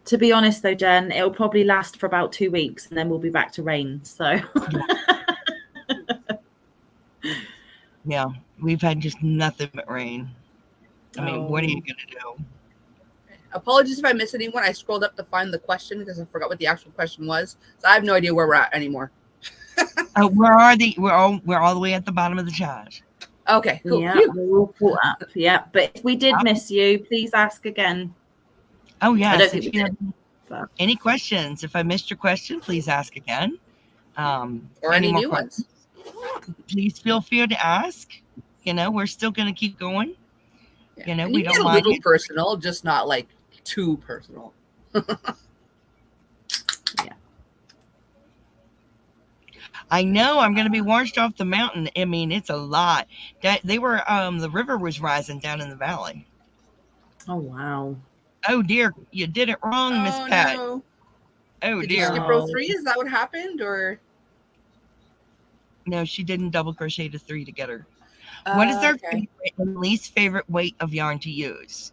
To be honest, though, Jen, it'll probably last for about 2 weeks, and then we'll be back to rain. So. Yeah, we've had just nothing but rain. I mean, what are you Oh. going to do? Apologies if I missed anyone. I scrolled up to find the question because I forgot what the actual question was. So I have no idea where we're at anymore. Where are the? We're all the way at the bottom of the chat. Okay, cool. Yeah, Phew. we're all caught up. Yeah, but if we did miss you, please ask again. Oh I yes, don't if think we you did. have But any questions, if I missed your question, please ask again. Or any more new ones. Please feel free to ask. You know, we're still going to keep going. Yeah. You know, And we you don't can get a mind little it. personal, just not like too personal. I know I'm going to be washed off the mountain. I mean, it's a lot. That they were the river was rising down in the valley. oh wow. Oh dear, you did it wrong, Miss Oh Pat. no. Oh Did you dear. skip row 3? Is that what happened? Or No, she didn't double crochet to 3 together. What is our okay. favorite and least favorite weight of yarn to use?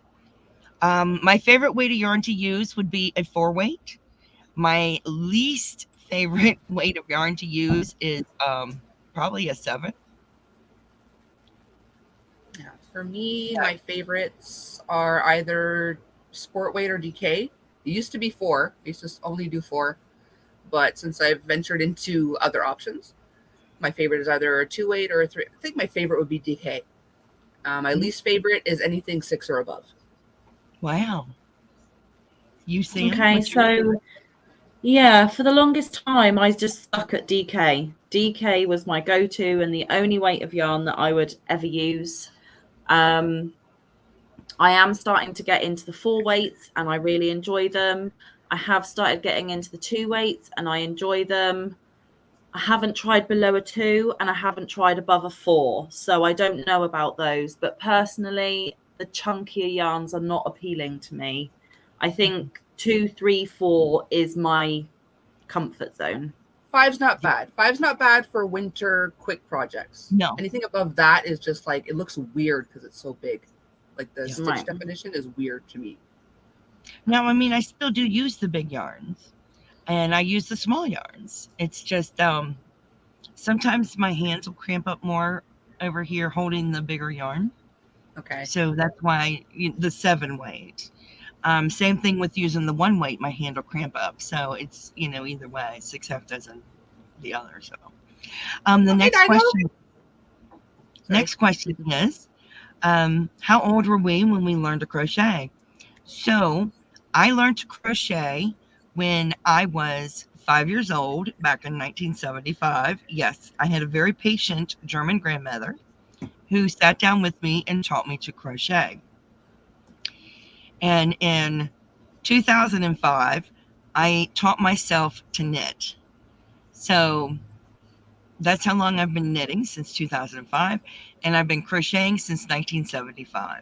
My favorite weight of yarn to use would be a 4 weight. My least favorite weight of yarn to use is probably a 7. Yeah. For me, my favorites are either sport weight or DK. It used to be 4. I used to only do 4. But since I've ventured into other options, my favorite is either a 2 weight or a 3. I think my favorite would be DK. My least favorite is anything 6 or above. Wow. You see? Okay, so yeah, for the longest time, I just stuck at DK. DK was my go-to and the only weight of yarn that I would ever use. I am starting to get into the 4 weights and I really enjoy them. I have started getting into the 2 weights and I enjoy them. I haven't tried below a 2 and I haven't tried above a 4. So I don't know about those. But personally, the chunkier yarns are not appealing to me. I think 2, 3, 4 is my comfort zone. 5's not bad. 5's not bad for winter quick projects. No. Anything above that is just like, it looks weird because it's so big. Like the stitch Right. definition is weird to me. Now, I mean, I still do use the big yarns and I use the small yarns. It's just sometimes my hands will cramp up more over here holding the bigger yarn. Okay. So that's why the 7 weight. Same thing with using the 1 weight, my hand will cramp up. So it's, either way, 6/2 dozen the other. So the next question is, How old were we when we learned to crochet? So I learned to crochet when I was 5 years old back in 1975. Yes, I had a very patient German grandmother who sat down with me and taught me to crochet. And in 2005, I taught myself to knit. So that's how long I've been knitting, since 2005, and I've been crocheting since 1975.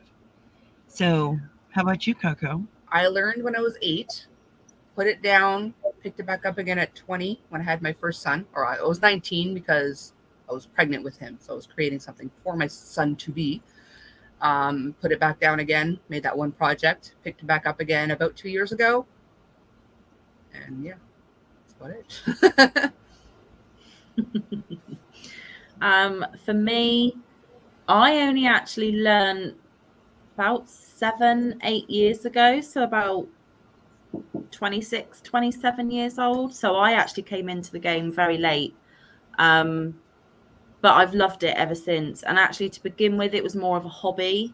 So, how about you, Coco? I learned when I was 8, put it down, picked it back up again at 20 when I had my first son, or I was 19 because I was pregnant with him. So I was creating something for my son to be. Put it back down again, made that one project, picked it back up again about 2 years ago. And yeah, that's about it. For me, I only actually learned about 7-8 years ago, so about 26, 27 years old. So I actually came into the game very late. But I've loved it ever since. And actually, to begin with, it was more of a hobby.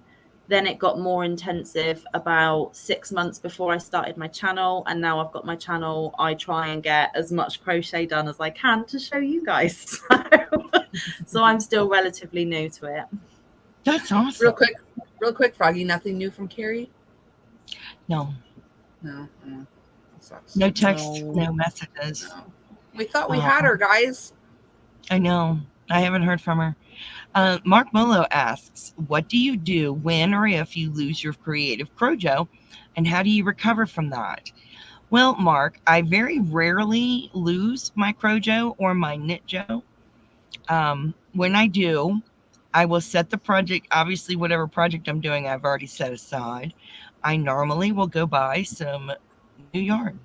Then it got more intensive about 6 months before I started my channel. And now I've got my channel. I try and get as much crochet done as I can to show you guys. So I'm still relatively new to it. That's awesome. Real quick, Froggy, nothing new from Keri? No. No. That sucks. No text, no messages. No. We thought we had her, guys. I know. I haven't heard from her. Mark Molo asks, what do you do when or if you lose your creative crojo, and how do you recover from that? Well, Mark, I very rarely lose my crojo or my knitjo. When I do, I will set the project, obviously whatever project I'm doing, I've already set aside. I normally will go buy some new yarn.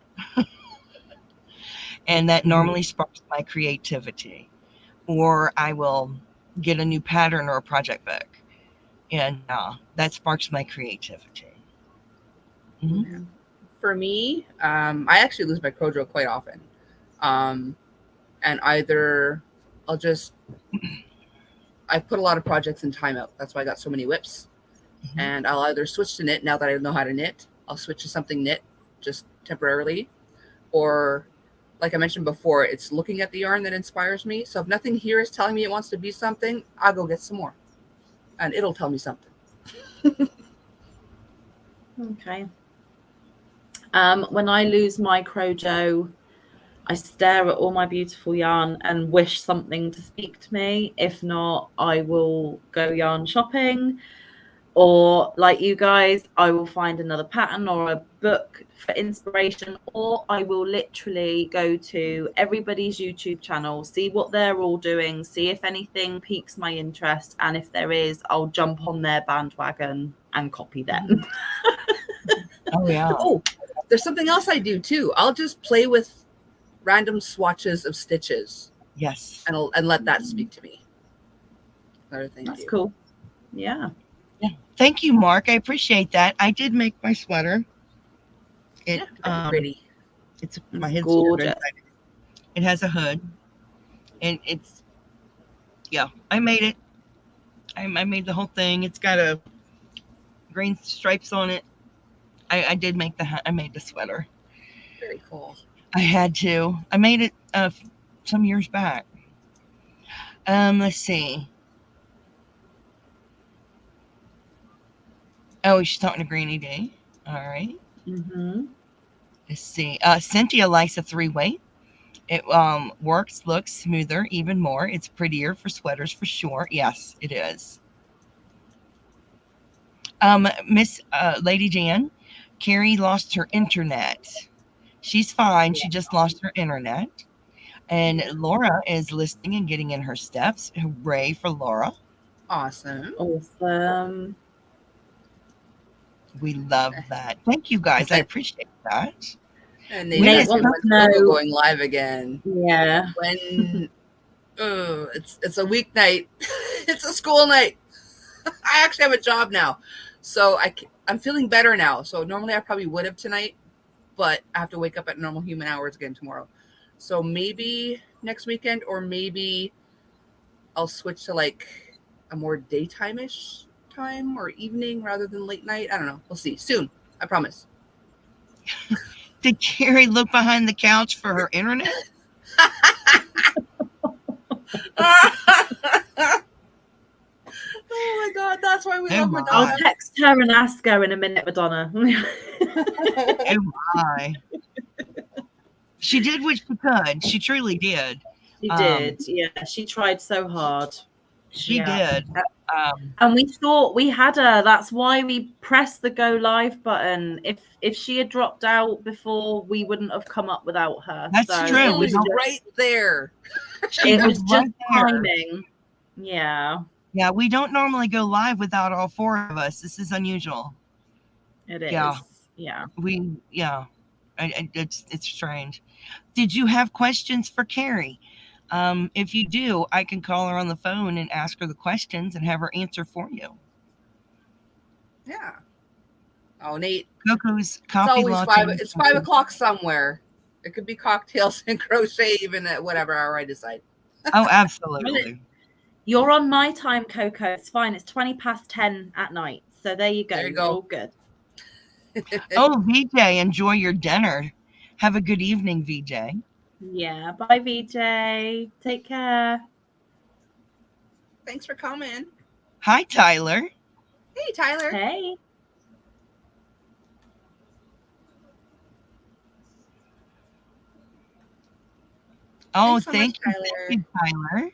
And that normally sparks my creativity. Or I will get a new pattern or a project book, and that sparks my creativity. Mm-hmm. For me, I actually lose my crojo quite often, and either I put a lot of projects in timeout. That's why I got so many whips, and I'll either switch to knit now that I know how to knit. I'll switch to something knit just temporarily, or like I mentioned before, it's looking at the yarn that inspires me. So if nothing here is telling me it wants to be something, I'll go get some more, and it'll tell me something. Okay. When I lose my crojo, I stare at all my beautiful yarn and wish something to speak to me. If not, I will go yarn shopping. Or like you guys, I will find another pattern or a book for inspiration, or I will literally go to everybody's YouTube channel, see what they're all doing, see if anything piques my interest, and if there is, I'll jump on their bandwagon and copy them. Oh yeah. Oh, there's something else I do too. I'll just play with random swatches of stitches. Yes. And let that speak to me. Another thing. That's cool. Yeah. Thank you, Mark. I appreciate that. I did make my sweater. Pretty. It's my head's gorgeous. It has a hood, and I made it. I made the whole thing. It's got a green stripes on it. I did make I made the sweater. Very cool. I had to. I made it some years back. Let's see. Oh, she's talking to Greeny Day. All right. Mm-hmm. Let's see. Cynthia likes a 3-way. It works, looks smoother, even more. It's prettier for sweaters for sure. Yes, it is. Miss Lady Jan, Keri lost her internet. She's fine. She just lost her internet. And Laura is listening and getting in her steps. Hooray for Laura. Awesome. Awesome. We love that. Thank you guys. I appreciate that. And they when's going live again. Yeah. When it's a weeknight. It's a school night. I actually have a job now. So I'm feeling better now. So normally I probably would have tonight, but I have to wake up at normal human hours again tomorrow. So maybe next weekend, or maybe I'll switch to like a more daytime-ish time or evening rather than late night. I don't know. We'll see soon. I promise. Did Keri look behind the couch for her internet? Oh my God, that's why we Oh love my. Madonna. I'll text her and ask her in a minute, Madonna. Oh my. She did what she could. She truly did. She did. Yeah, she tried so hard. She did. And we thought we had her. That's why we pressed the go live button. If she had dropped out before, we wouldn't have come up without her. That's so true. It It was was right there. it was just right there. timing. Yeah, Yeah, we don't normally go live without all four of us. This is unusual. it is. Yeah. Yeah. It's strange. Did you have questions for Keri? If you do, I can call her on the phone and ask her the questions and have her answer for you. Yeah. Oh, Nate. Coco's It's coffee always latte. It's 5 o'clock somewhere. It could be cocktails and crochet even at whatever hour I decide. Oh, absolutely. You're on my time, Coco. It's fine. It's 20 past 10 at night. So there you go. There you You're go. all good. Oh, VJ, enjoy your dinner. Have a good evening, VJ. Yeah. Bye, VJ. Take care. Thanks for coming. Hi, Tyler. Hey, Tyler. Hey. Oh, Thanks so much, thank you, Tyler.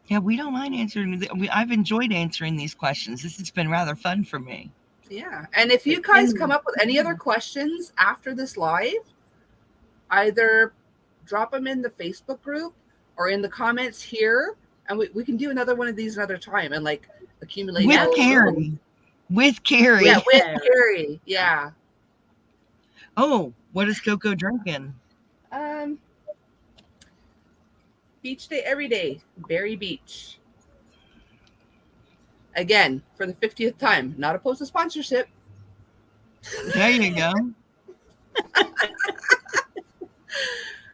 Yeah, we don't mind answering. I've enjoyed answering these questions. This has been rather fun for me. Yeah. And if you guys come up with any other questions after this live, either drop them in the Facebook group or in the comments here, and we can do another one of these another time and like accumulate With notes. Keri. With Keri. Yeah, with Keri. Yeah. Oh, what is Coco drinking? Beach day every day. Berry Beach. Again, for the 50th time. Not opposed to sponsorship. There you go.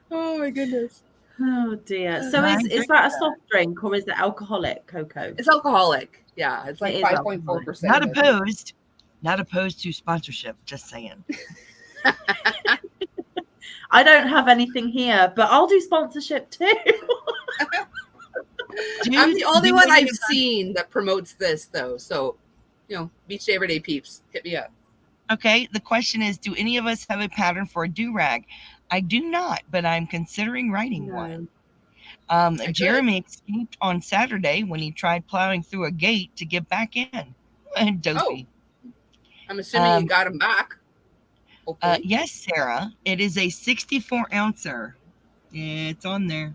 Oh my goodness. Oh dear. So is that a soft drink or is it alcoholic, Coco? It's alcoholic. Yeah, it's like It is 5.4%. Not opposed. Not opposed to sponsorship. Just saying. I don't have anything here, but I'll do sponsorship too. I'm the only one I've seen that promotes this, though. So, Beach Day Everyday peeps, hit me up. Okay, the question is, do any of us have a pattern for a do-rag? I do not, but I'm considering writing one. Jeremy escaped on Saturday when he tried plowing through a gate to get back in. Dopey. Oh, I'm assuming you got him back. Yes, Sarah. It is a 64-ouncer. Yeah, it's on there.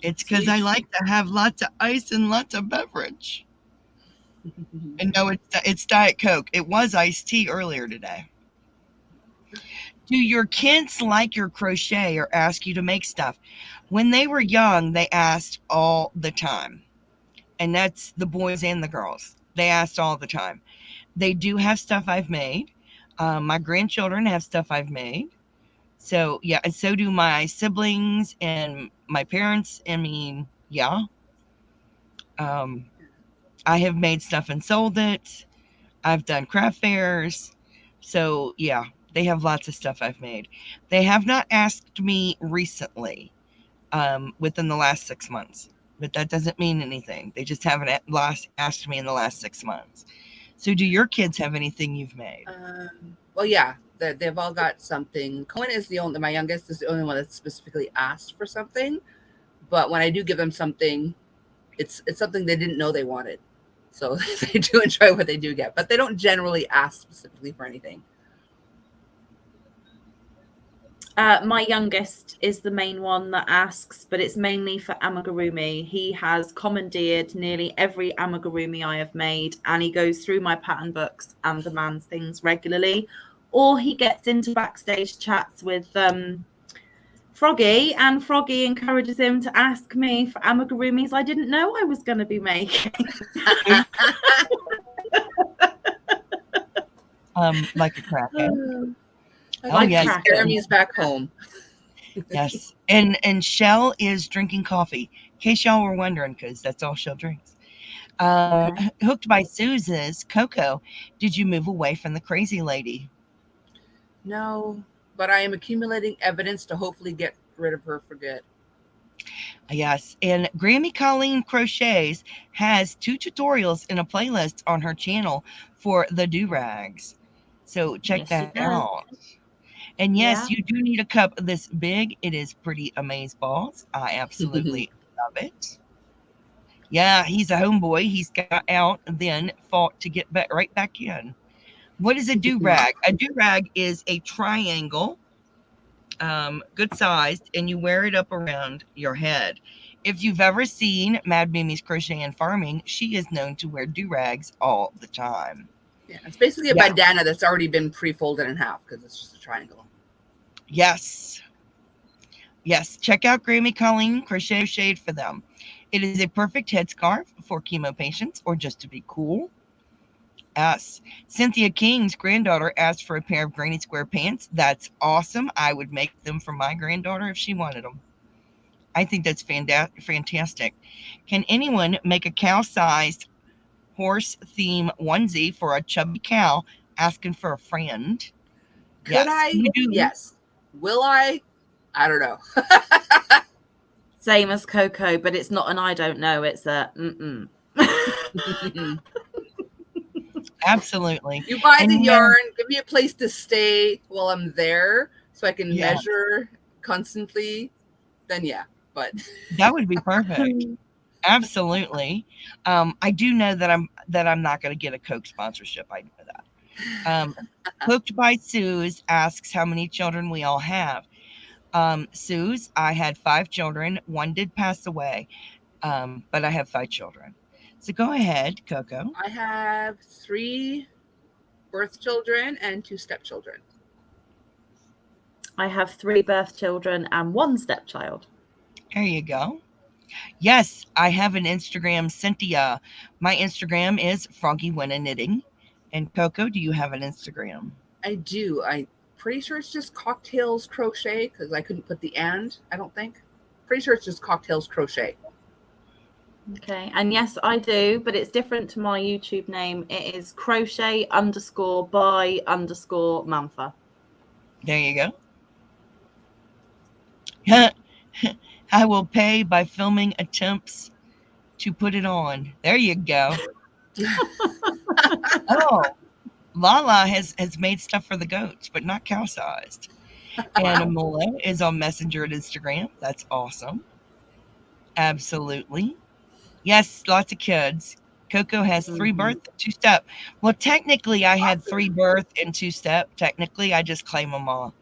It's because I like to have lots of ice and lots of beverage. And no, it's Diet Coke. It was iced tea earlier today. Do your kids like your crochet or ask you to make stuff? When they were young, they asked all the time. And that's the boys and the girls. They asked all the time. They do have stuff I've made. My grandchildren have stuff I've made. So, yeah, and so do my siblings and my parents. I mean, yeah. I have made stuff and sold it. I've done craft fairs. So, yeah, they have lots of stuff I've made. They have not asked me recently, within the last 6 months. But that doesn't mean anything. They just haven't asked me in the last 6 months. So do your kids have anything you've made? Well, yeah, they've all got something. Cohen is my youngest is the only one that specifically asked for something. But when I do give them something, it's something they didn't know they wanted. So they do enjoy what they do get, but they don't generally ask specifically for anything. My youngest is the main one that asks, but it's mainly for amigurumi. He has commandeered nearly every amigurumi I have made, and he goes through my pattern books and demands things regularly. Or he gets into backstage chats with Froggy, and Froggy encourages him to ask me for amigurumis I didn't know I was going to be making. Like a crackhead. Jeremy's back home. Yes. And Shell is drinking coffee. In case y'all were wondering, because that's all Shell drinks. Okay. Hooked by Suze's Coco. Did you move away from the crazy lady? No, but I am accumulating evidence to hopefully get rid of her for good. Yes. And Grammy Colleen Crochets has 2 tutorials in a playlist on her channel for the do-rags. So check Yes, she that does. out. And yes, Yeah. you do need a cup this big. It is pretty amaze balls. I absolutely love it. Yeah, he's a homeboy. He's got out and then fought to get back right back in. What is a do rag? A do rag is a triangle, good sized, and you wear it up around your head. If you've ever seen Mad Mimi's Crochet and Farming, she is known to wear do rags all the time. Yeah, it's basically a Yeah. bandana that's already been pre-folded in half because it's just a triangle. Yes. Yes. Check out Grammy Colleen Crocheted for them. It is a perfect headscarf for chemo patients or just to be cool. Yes. Cynthia King's granddaughter asked for a pair of granny square pants. That's awesome. I would make them for my granddaughter if she wanted them. I think that's fantastic. Can anyone make a cow-sized horse theme onesie for a chubby cow asking for a friend? Could Yes, I? you do. Yes. Will I? I don't know. Same as Coco, but it's not an I don't know. It's a mm-mm. Absolutely. You buy And the you know, yarn, give me a place to stay while I'm there so I can yeah, measure constantly, then yeah. But that would be perfect. Absolutely. I do know that I'm not going to get a Coke sponsorship. I know that. Hooked by Suze asks how many children we all have. Suze, I had 5 children. One did pass away, but I have 5 children. So go ahead, Coco. I have 3 birth children and 2 stepchildren. I have 3 birth children and 1 stepchild. There you go. Yes, I have an Instagram, Cynthia. My Instagram is Froggy Winna Knitting. And Coco, do you have an Instagram? I do. I'm pretty sure it's just Cocktails Crochet because I couldn't put the and, I don't think. Pretty sure it's just Cocktails Crochet. Okay. And yes, I do, but it's different to my YouTube name. It is crochet_by_Mantha. There you go. I will pay by filming attempts to put it on. There you go. Oh, Lala has made stuff for the goats, but not cow sized. And Amola is on Messenger and Instagram. That's awesome. Absolutely. Yes, lots of kids. Coco has 3 birth, 2 step. Well, technically, I had 3 birth and 2 step. Technically, I just claim them all.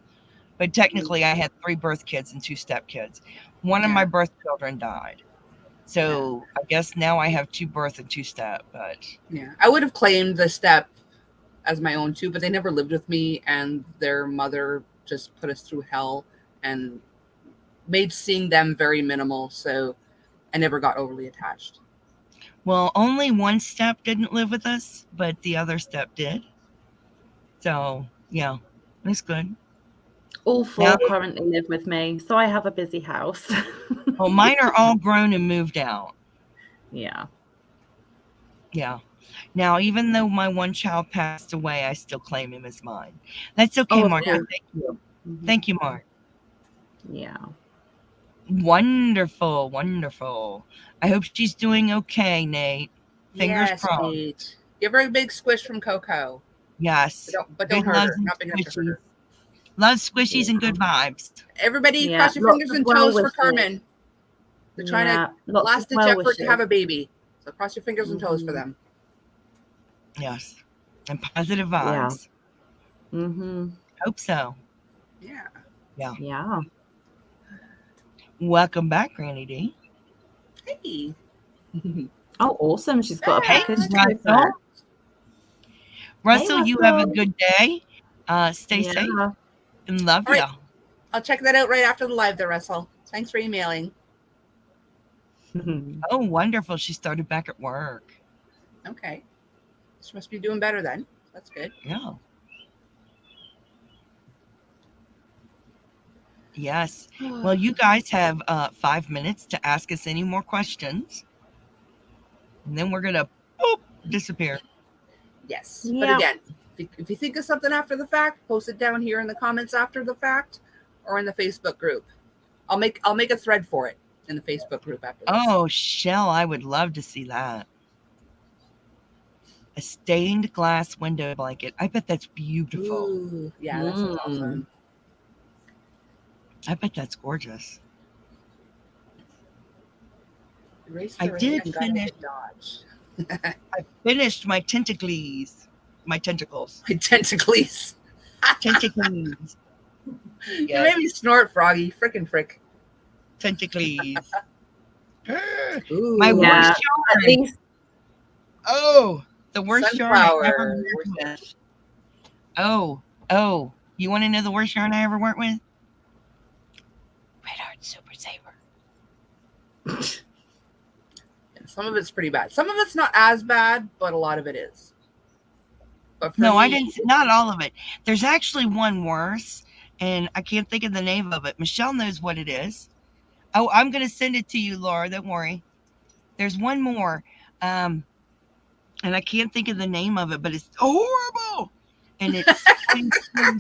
But technically, I had 3 birth kids and 2 step kids. One of my birth children died. So I guess now I have 2 birth and 2 step. But yeah, I would have claimed the step as my own too, but they never lived with me, and their mother just put us through hell and made seeing them very minimal. So I never got overly attached. well, only 1 step didn't live with us, but the other step did. So yeah, that's good. All 4 Now, currently live with me, so I have a busy house. well, mine are all grown and moved out. Yeah. Yeah. Now, even though my 1 child passed away, I still claim him as mine. That's okay, Oh, of Mark. course. Thank you. Mhm. Thank you, Mark. Yeah. Wonderful, wonderful. I hope she's doing okay, Nate. Fingers Yes, crossed. Nate. Give her a big squish from Coco. Yes. But don't Big hurt loves her. and Not big enough to hurt squishies. her. Love squishies and good vibes. Everybody, Yeah, cross your lots fingers of and well toes for wishes. Carmen. They're trying to lots last of ditch well effort wishes. to have a baby. So cross your fingers and toes for them. Yes. And positive Yeah. vibes. Mm-hmm. Hope so. Yeah. Yeah. Yeah. Welcome back, Granny D. Hey. Oh, awesome. She's got a Hey, package to Russell. open. Russell, Hey, you have a Russell. good day. Stay safe Yeah. and love All right. ya. I'll check that out right after the live there, Russell. Thanks for emailing. Oh, wonderful. She started back at work. Okay. She must be doing better then. That's good. Yeah. Yes. Well, you guys have 5 minutes to ask us any more questions, and then we're gonna disappear. Yes. But Yep. again, if you think of something after the fact, post it down here in the comments after the fact, or in the Facebook group. I'll make a thread for it in the Facebook group after this. Oh, Shell, I would love to see that. A stained glass window blanket. I bet that's beautiful. Ooh, yeah, that sounds awesome. I bet that's gorgeous. Erase I the rain did and gotta finish. hit dodge. I finished my tentacles. My tentacles. My tentacles. Tentacles. You Yes. made me snort, Froggy. Frickin' frick. Tentacles. Ooh, My worst Yeah. At yarn. least Oh, the worst yarn I ever sunflower. worked with. Oh, you want to know the worst yarn I ever worked with? Red Heart Super Saver. Some of it's pretty bad. Some of it's not as bad, but a lot of it is. But for No, I me, didn't. Not all of it. There's actually one worse, and I can't think of the name of it. Michelle knows what it is. Oh, I'm gonna send it to you, Laura. Don't worry. There's one more, and I can't think of the name of it, but it's horrible, and it's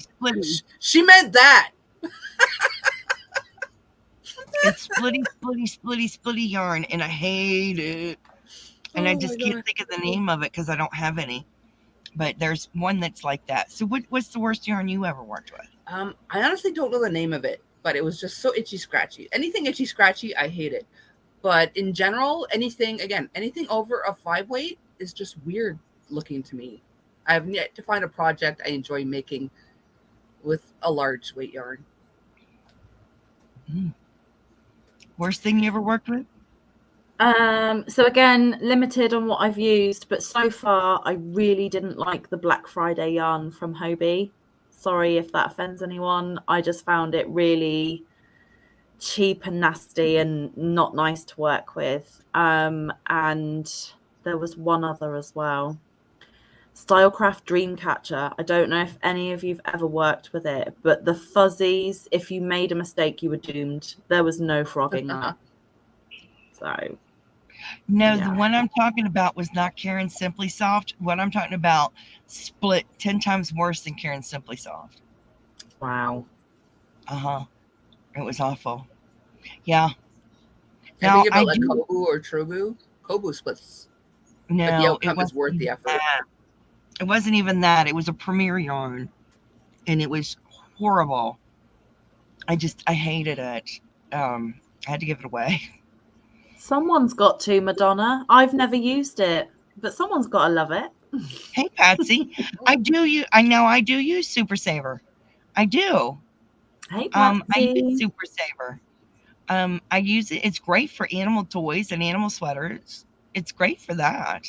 splitty. She meant that. It's splitty yarn, and I hate it. And I just can't think of the name of it because I don't have any. But there's one that's like that. So what's the worst yarn you ever worked with? I honestly don't know the name of it, but it was just so itchy scratchy. Anything itchy scratchy, I hate it. But in general, anything over a 5 weight is just weird looking to me. I have yet to find a project I enjoy making with a large weight yarn. Worst thing you ever worked with? So again, limited on what I've used, but so far I really didn't like the Black Friday yarn from Hobie. Sorry if that offends anyone. I just found it really cheap and nasty and not nice to work with. And there was one other as well. Stylecraft Dreamcatcher. I don't know if any of you've ever worked with it, but the fuzzies, if you made a mistake, you were doomed. There was no frogging up. So no, yeah. The one I'm talking about was not Karen Simply Soft. What I'm talking about split 10 times worse than Karen Simply Soft. Wow. It was awful. Yeah. I think about like Kobu or Trubu. Kobu splits. No, but the outcome is worth the effort. It wasn't even that. It was a Premier yarn, and it was horrible. I hated it. I had to give it away. Someone's got to, Madonna. I've never used it, but someone's got to love it. Hey, Patsy, I know I do use Super Saver. I do. Hey, Patsy. I use Super Saver. I use it. It's great for animal toys and animal sweaters. It's great for that.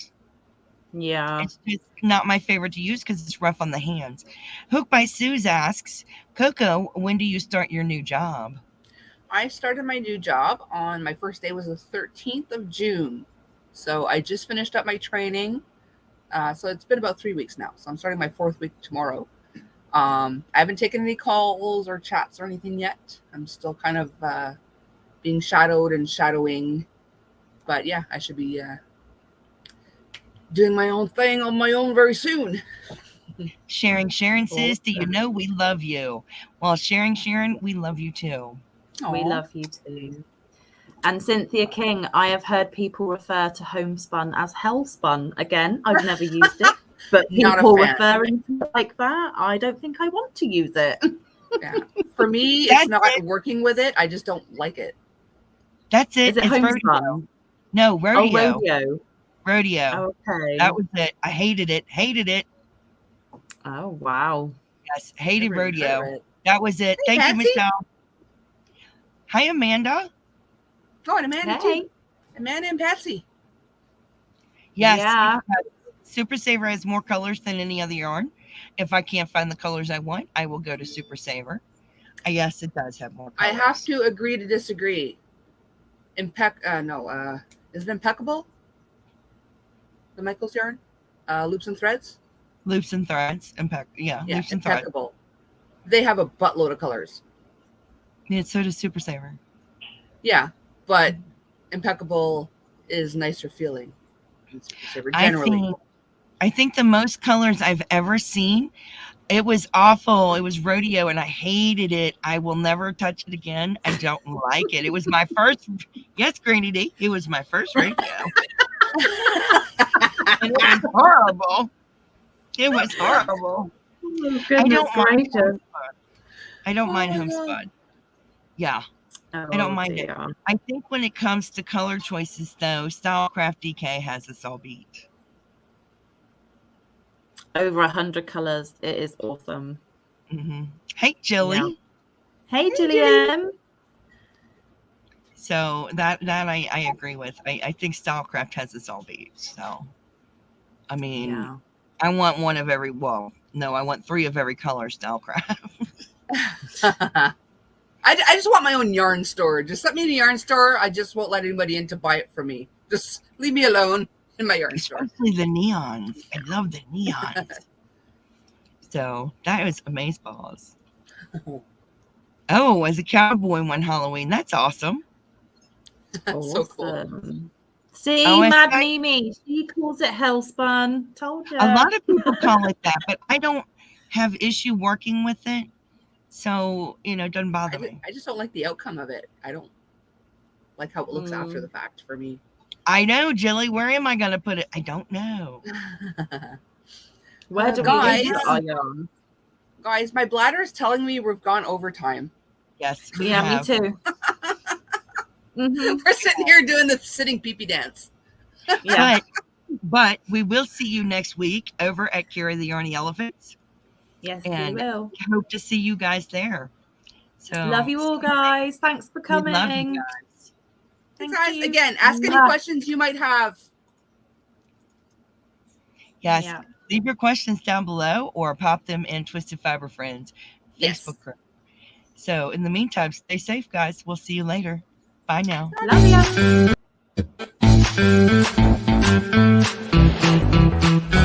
Yeah. It's just not my favorite to use because it's rough on the hands. Hook by Suze asks, Coco, when do you start your new job? I started my new job on my first day was the 13th of June. So I just finished up my training. So it's been about 3 weeks now. So I'm starting my 4th week tomorrow. I haven't taken any calls or chats or anything yet. I'm still kind of being shadowed and shadowing. But yeah, I should be doing my own thing on my own very soon. Sharon says, do you know we love you? Well, Sharon, we love you too. Aww. We love you too. And Cynthia King, I have heard people refer to homespun as hellspun. Again, I've never used it, but people referring to it like that, I don't think I want to use it. Yeah. For me, it's not working with it. I just don't like it. That's it. Is it homespun? No, rodeo. Oh, rodeo. Okay. That was it. I hated it. Oh, wow. Yes, hated rodeo. That was it. Hey, Thank Patsy. you, Michelle. Hi, Amanda. Oh, and Amanda too. Amanda and Patsy. Yes. Yeah. Super Saver has more colors than any other yarn. If I can't find the colors I want, I will go to Super Saver. Yes, it does have more colors. I have to agree to disagree. Is it Impeccable? The Michaels yarn? Loops and Threads? Loops and Threads. Yeah, Loops and Threads. Impeccable. They have a buttload of colors. Yeah, so does Super Saver. Yeah, but impeccable is nicer feeling than Super Saver I generally. think the most colors I've ever seen. It was awful. It was rodeo, and I hated it. I will never touch it again. I don't like it. It was my first. Yes, Granny D. It was my first rodeo, and it was horrible. It was horrible. Oh, I goodness don't mind. gracious. I don't mind Oh, homespun. Yeah, Oh, I don't mind it. dear. I think when it comes to color choices, though, Stylecraft DK has us all beat. Over 100 colors. It is awesome. Hey, Jilly. Yeah. Hey, Jillian. So that I agree with. I think Stylecraft has us all beat. So, I mean, Yeah. I want one of every. Well, no, I want 3 of every color Stylecraft. I just want my own yarn store. Just let me in a yarn store. I just won't let anybody in to buy it for me. Just leave me alone in my yarn store. Especially the neons. I love the neons. So that was amazeballs. Oh, as a cowboy one Halloween. That's awesome. So cool. Awesome. See, Oh, Mad I- Mimi, she calls it Hellspun. Told you. A lot of people call it that, but I don't have issue working with it. So, it doesn't bother me. I just don't like the outcome of it. I don't like how it looks after the fact for me. I know, Jilly. Where am I going to put it? I don't know. Where do Guys. we put our yarn? Guys, my bladder is telling me we've gone overtime. Yes, we Yeah, have. me too. We're sitting here doing the sitting pee-pee dance. Yeah. But we will see you next week over at Keri the Yarny Elephants. Yes, And we will. hope to see you guys there. So Love you all, guys. Thanks for we coming. love you guys. Thank Guys, you. again, ask any Mwah. questions you might have. Yes. Yeah. Leave your questions down below or pop them in Twisted Fiber Friends Yes. Facebook group. So in the meantime, stay safe, guys. We'll see you later. Bye now. Love ya.